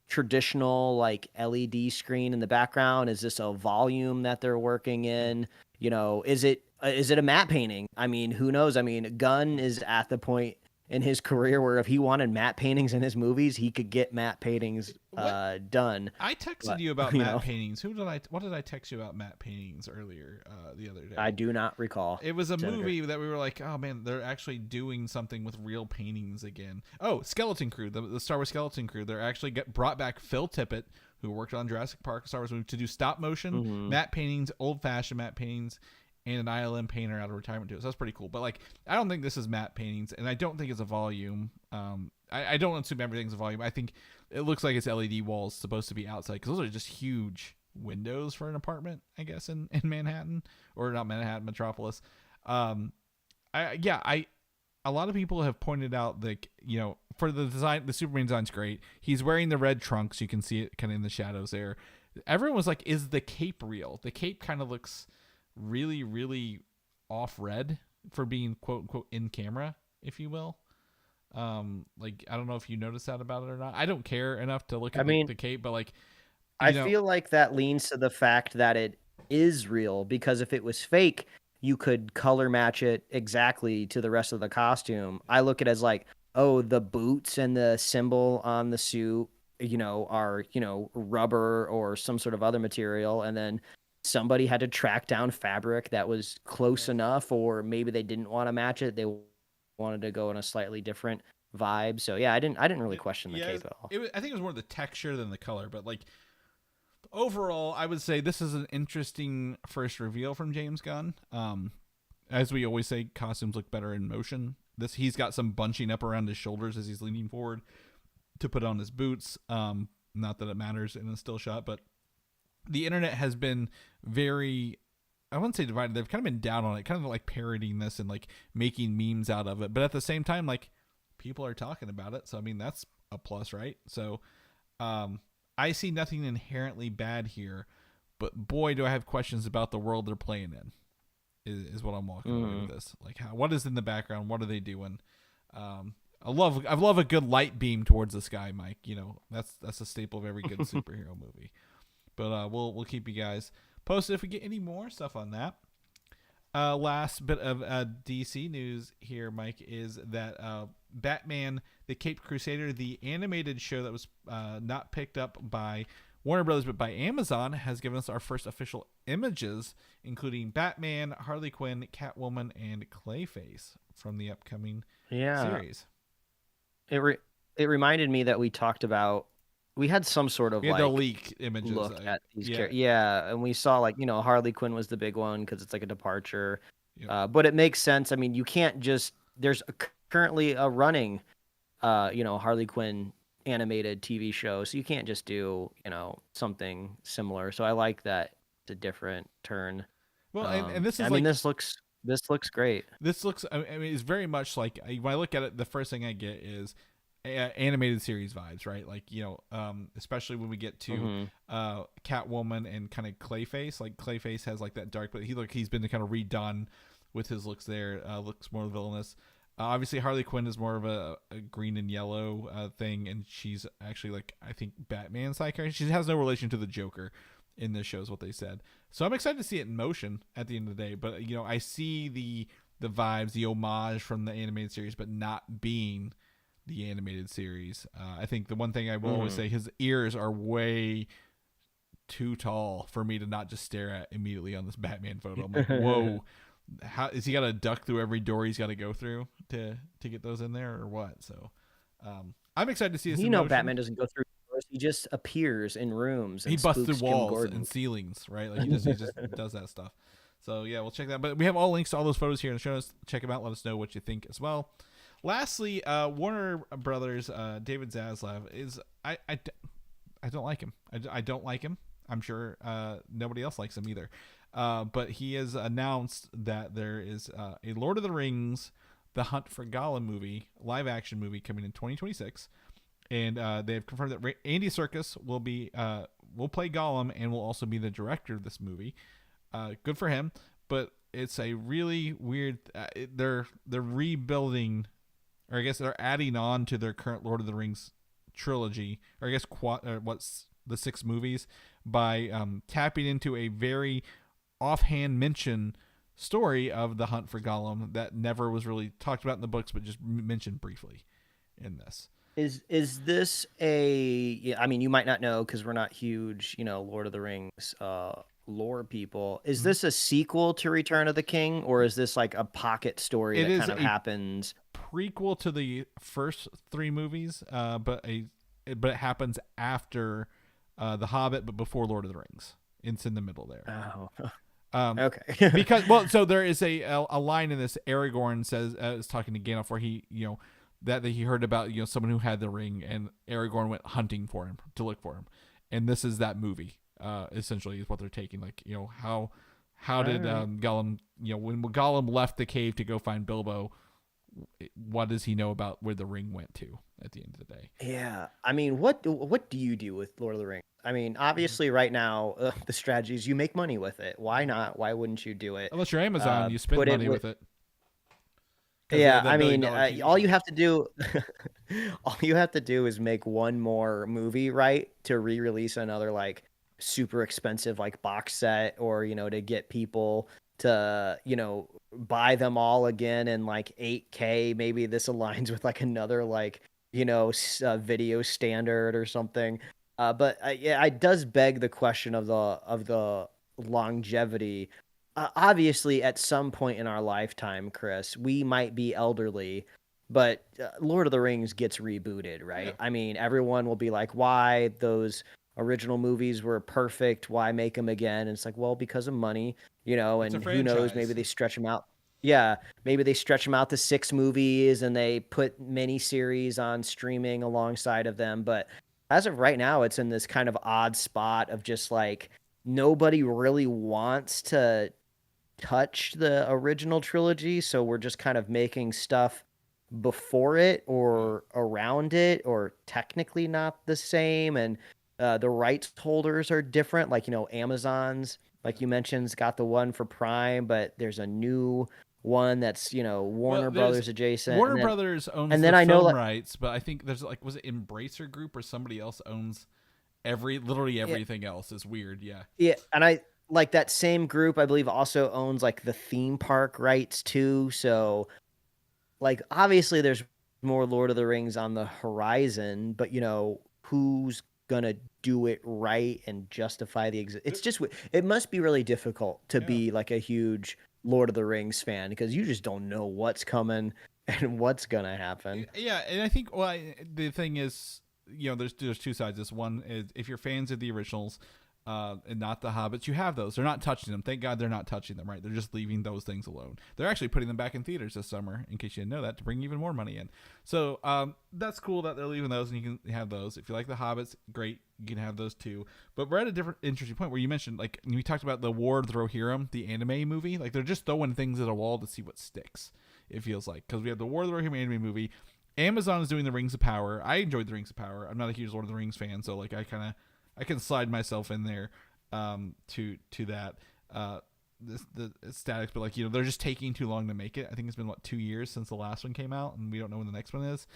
traditional like LED screen in the background? Is this a volume that they're working in? Is it a matte painting? I mean, who knows? I mean, Gunn is at the point in his career where if he wanted matte paintings in his movies, he could get matte paintings done. I texted you about matte paintings. What did I text you about matte paintings earlier the other day? I do not recall. It was a movie that we were like, oh man, they're actually doing something with real paintings again. Oh, Skeleton Crew, the Star Wars Skeleton Crew. They're actually brought back Phil Tippett, who worked on Jurassic Park, Star Wars movie, to do stop motion matte paintings, old fashioned matte paintings, and an ILM painter out of retirement too. So that's pretty cool. But like, I don't think this is matte paintings, and I don't think it's a volume. I don't assume everything's a volume. I think it looks like it's LED walls supposed to be outside, because those are just huge windows for an apartment, I guess, in Manhattan, or not Manhattan, Metropolis. A lot of people have pointed out, like, for the design, the Superman design's great. He's wearing the red trunks. You can see it kind of in the shadows there. Everyone was like, is the cape real? The cape kind of looks really, really off red for being quote unquote in camera, if you will. Like, I don't know if you noticed that about it or not. I don't care enough to look at the cape, but like, I feel like that leans to the fact that it is real, because if it was fake, you could color match it exactly to the rest of the costume. I look at it as like, oh, the boots and the symbol on the suit, are, rubber or some sort of other material. And then somebody had to track down fabric that was close enough, or maybe they didn't want to match it. They wanted to go in a slightly different vibe. So yeah, I didn't really question the cape at all. I think it was more the texture than the color, but like, overall, I would say this is an interesting first reveal from James Gunn. As we always say, costumes look better in motion. He's got some bunching up around his shoulders as he's leaning forward to put on his boots. Not that it matters in a still shot, but the internet has been very, I wouldn't say divided. They've kind of been down on it, kind of like parodying this and like making memes out of it. But at the same time, like, people are talking about it. So, I mean, that's a plus, right? So, I see nothing inherently bad here, but boy, do I have questions about the world they're playing in. Is what I'm walking away with this. Like, what is in the background? What are they doing? I love a good light beam towards the sky, Mike. You know, that's a staple of every good superhero movie. But we'll keep you guys posted if we get any more stuff on that. Last bit of DC news here, Mike, is that Batman: The Caped Crusader, the animated show that was not picked up by Warner Brothers but by Amazon, has given us our first official images, including Batman, Harley Quinn, Catwoman, and Clayface from the upcoming series. It reminded me that we talked about, we had some sort of like leak images look at these characters. Yeah, and we saw like, Harley Quinn was the big one because it's like a departure. Yep. But it makes sense. I mean, you can't just, there's currently a running, Harley Quinn animated TV show, so you can't just do, something similar. So I like that it's a different turn. Well, and this is this looks great. This looks, I mean, it's very much like, when I look at it, the first thing I get is animated series vibes, right? Like, especially when we get to Catwoman and kind of Clayface. Like, Clayface has like that dark, but he's been kind of redone with his looks there. Looks more villainous. Obviously, Harley Quinn is more of a green and yellow thing, and she's actually, like, I think Batman's like her. She has no relation to the Joker in this show, is what they said. So I'm excited to see it in motion at the end of the day. But I see the vibes, the homage from the animated series, but not being the animated series. I think the one thing I will always say, his ears are way too tall for me to not just stare at immediately on this Batman photo. I'm like, whoa. How is he got to duck through every door he's got to go through to get those in there, or what? So I'm excited to see this. Batman doesn't go through doors; he just appears in rooms. And he busts through walls and ceilings, right? Like he just does that stuff. So yeah, we'll check that. But we have all links to all those photos here in the show notes. Check them out. Let us know what you think as well. Lastly, Warner Brothers, David Zaslav is I don't like him. I don't like him. I'm sure nobody else likes him either. But he has announced that there is a Lord of the Rings, The Hunt for Gollum movie, live action movie coming in 2026, and they have confirmed that Andy Serkis will play Gollum and will also be the director of this movie. Good for him, but it's a really weird. They're rebuilding, or I guess they're adding on to their current Lord of the Rings trilogy, or I guess what's the 6 movies, by tapping into a very offhand mention story of the hunt for Gollum that never was really talked about in the books, but just mentioned briefly in this. Is this a? I mean, you might not know because we're not huge, Lord of the Rings lore people. Is this a sequel to Return of the King, or is this like a pocket story that kind of happens? Prequel to the first 3 movies, but it happens after The Hobbit, but before Lord of the Rings. It's in the middle there. Oh. Okay. Because so there is a line in this. Aragorn says is talking to Gandalf where he that he heard about someone who had the ring, and Aragorn went hunting for him to look for him, and this is that movie. Essentially, is what they're taking. Like how did Gollum when Gollum left the cave to go find Bilbo, what does he know about where the ring went to at the end of the day? Yeah, I mean, what do you do with Lord of the Rings? I mean, obviously, right now the strategy is you make money with it. Why not? Why wouldn't you do it? Unless you're Amazon, you spend money with it. Yeah, I mean, all you have to do, is make one more movie, right, to re-release another like super expensive like box set, or to get people to buy them all again in like 8K. Maybe this aligns with like another like video standard or something. But it does beg the question of the longevity. Obviously, at some point in our lifetime, Chris, we might be elderly, but Lord of the Rings gets rebooted, right? Yeah. I mean, everyone will be like, why those original movies were perfect, why make them again? And it's like, well, because of money, and who knows, maybe they stretch them out. Yeah, maybe they stretch them out to 6 movies and they put mini series on streaming alongside of them. But as of right now, it's in this kind of odd spot of just like nobody really wants to touch the original trilogy, so we're just kind of making stuff before it or around it, or technically not the same. And the rights holders are different. Like, Amazon's, like you mentioned, has got the one for Prime, but there's a new one that's, Warner Brothers adjacent. Warner Brothers owns and then the I know, film like, rights, but I think there's like, was it Embracer Group or somebody else owns literally everything else? Is weird. Yeah. Yeah, and I like that same group, I believe, also owns like the theme park rights too. So, like, obviously there's more Lord of the Rings on the horizon, but who's gonna do it right and justify it's just, it must be really difficult to be like a huge Lord of the Rings fan, because you just don't know what's coming and what's gonna happen. Yeah, and I think the thing is, there's two sides. This one is, if you're fans of the originals, and not the Hobbits, you have those. They're not touching them. Thank God they're not touching them, right? They're just leaving those things alone. They're actually putting them back in theaters this summer, in case you didn't know that, to bring even more money in. So that's cool that they're leaving those, and you can have those. If you like the Hobbits, great, you can have those too. But we're at a different interesting point where you mentioned, like, we talked about the War the Rohirrim, the anime movie. Like, they're just throwing things at a wall to see what sticks, it feels like. Because we have the War the Rohirrim anime movie. Amazon is doing the Rings of Power. I enjoyed the Rings of Power. I'm not a huge Lord of the Rings fan, so like I can slide myself in there to that the statics, but like, they're just taking too long to make it. I think it's been 2 years since the last one came out, and we don't know when the next one is.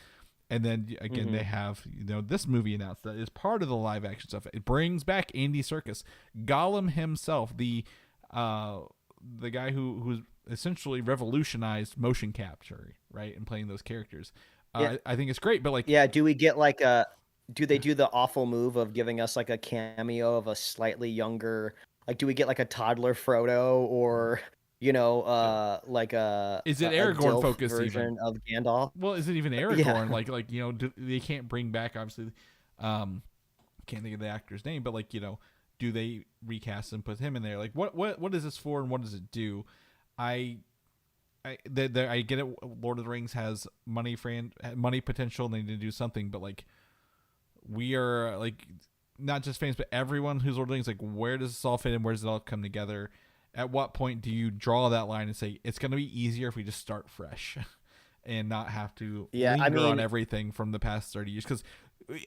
And then again, they have this movie announced that is part of the live action stuff. It brings back Andy Serkis, Gollum himself, the guy who's essentially revolutionized motion capture, right, and playing those characters. I think it's great, but like, do we get like do they do the awful move of giving us like a cameo of a slightly younger, like, do we get like a toddler Frodo, or like is it a Aragorn DILF focused version even of Gandalf? Well, is it even Aragorn? Like they can't bring back, obviously, can't think of the actor's name, but like, do they recast and put him in there? Like, what is this for, and what does it do? I get it. Lord of the Rings has money potential, and they need to do something, but like, we are like, not just fans, but everyone who's Lord of the Rings, like, where does this all fit in? Where does it all come together? At what point do you draw that line and say it's going to be easier if we just start fresh and not have to linger on everything from the past 30 years? Because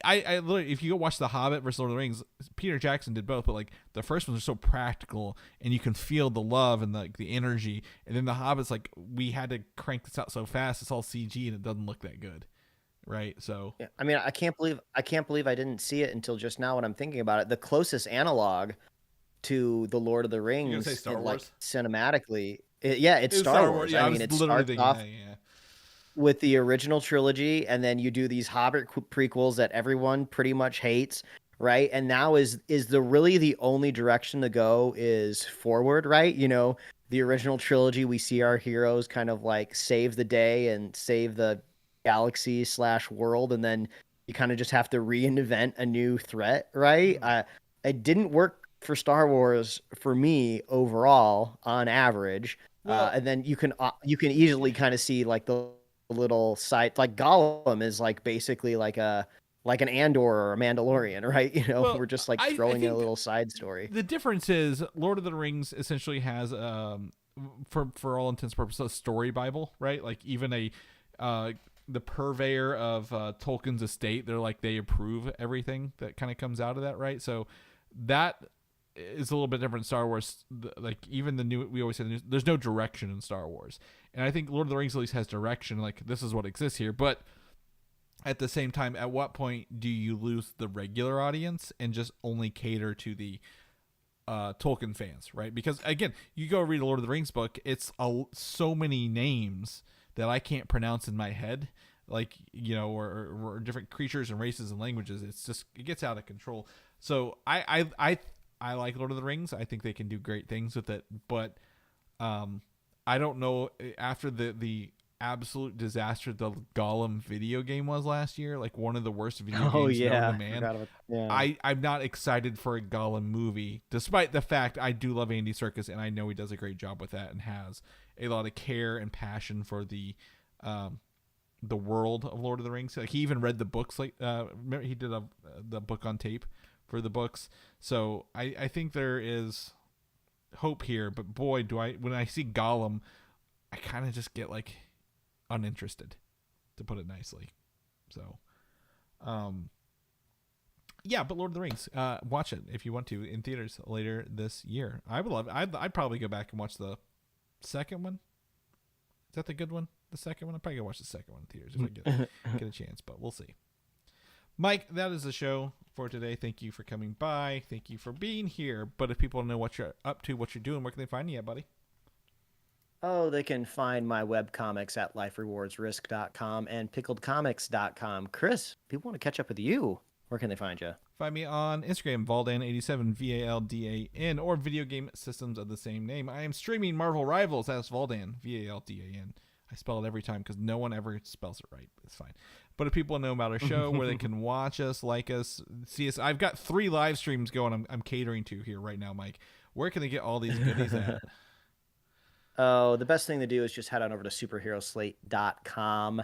I literally, if you go watch The Hobbit versus Lord of the Rings, Peter Jackson did both, but like, the first ones are so practical, and you can feel the love and the energy, and then The Hobbit's like, we had to crank this out so fast, it's all CG and it doesn't look that good. Right. So Yeah, I mean, I can't believe I didn't see it until just now when I'm thinking about it. The closest analog to the Lord of the Rings, you gonna say Star Wars? like, cinematically, it's Star Wars. Yeah, I mean, it starts off with the original trilogy, and then you do these Hobbit prequels that everyone pretty much hates, right? And now is the only direction to go is forward, right? The original trilogy, we see our heroes kind of like save the day and save the galaxy / world, and then you kind of just have to reinvent a new threat, right? It didn't work for Star Wars for me overall on average. And then you can easily kind of see like the little side, like Gollum is like basically like an Andor or a Mandalorian, right? We're just like throwing in a little side story. The difference is Lord of the Rings essentially has for all intents and purposes a story Bible, right? Like, even the purveyor of Tolkien's estate, they approve everything that kind of comes out of that, right? So that is a little bit different in Star Wars. Like, even we always say there's no direction in Star Wars, and I think Lord of the Rings at least has direction. Like, this is what exists here, but at the same time, at what point do you lose the regular audience and just only cater to the Tolkien fans, right? Because again, you go read a Lord of the Rings book, it's so many names that I can't pronounce in my head, like, or different creatures and races and languages. It's just, it gets out of control. So I like Lord of the Rings. I think they can do great things with it, but I don't know, after the absolute disaster the Gollum video game was last year, like one of the worst video games known to man. I'm not excited for a Gollum movie, despite the fact I do love Andy Serkis, and I know he does a great job with that and has a lot of care and passion for the world of Lord of the Rings. Like, he even read the books, like he did the book on tape for the books. So I think there is hope here, but boy, when I see Gollum, I kind of just get like uninterested, to put it nicely. So Yeah, but Lord of the Rings, watch it if you want to in theaters later this year. I would love it. I'd probably go back and watch the second one. Is that the good one? The second one? I'd probably go watch the second one in theaters if I get a chance, but we'll see. Mike, that is the show for today. Thank you for coming by. Thank you for being here. But if people know what you're up to, what you're doing, where can they find you at, buddy? Oh, they can find my webcomics at liferewardsrisk.com and pickledcomics.com. Chris, people want to catch up with you. Where can they find you? Find me on Instagram, Valdan87, VALDAN, or video game systems of the same name. I am streaming Marvel Rivals as Valdan, VALDAN. I spell it every time because no one ever spells it right. It's fine. But if people know about our show, where they can watch us, like us, see us, I've got 3 live streams going I'm catering to here right now, Mike. Where can they get all these goodies at? Oh, the best thing to do is just head on over to superheroslate.com.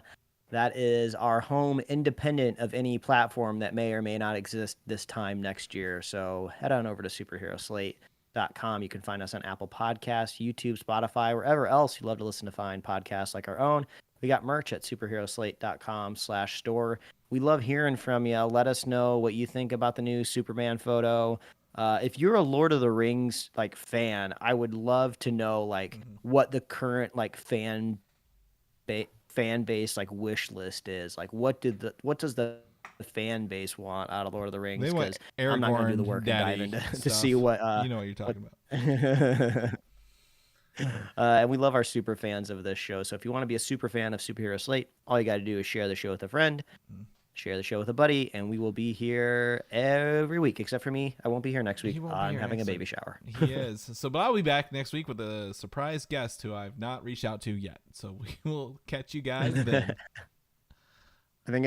That is our home, independent of any platform that may or may not exist this time next year. So head on over to superheroslate.com. You can find us on Apple Podcasts, YouTube, Spotify, wherever else you love to listen to find podcasts like our own. We got merch at superheroslate.com/store. We love hearing from you. Let us know what you think about the new Superman photo. If you're a Lord of the Rings fan, I would love to know what the current fan base wish list is. What does the fan base want out of Lord of the Rings? Because I'm not going to do the work and dive into to see what you know what you're talking about. And we love our super fans of this show. So if you want to be a super fan of Superhero Slate, all you got to do is share the show with a friend, share the show with a buddy, and we will be here every week, except for me. I won't be here next week. I'm having a baby shower. He is. But I'll be back next week with a surprise guest who I've not reached out to yet. So we will catch you guys then.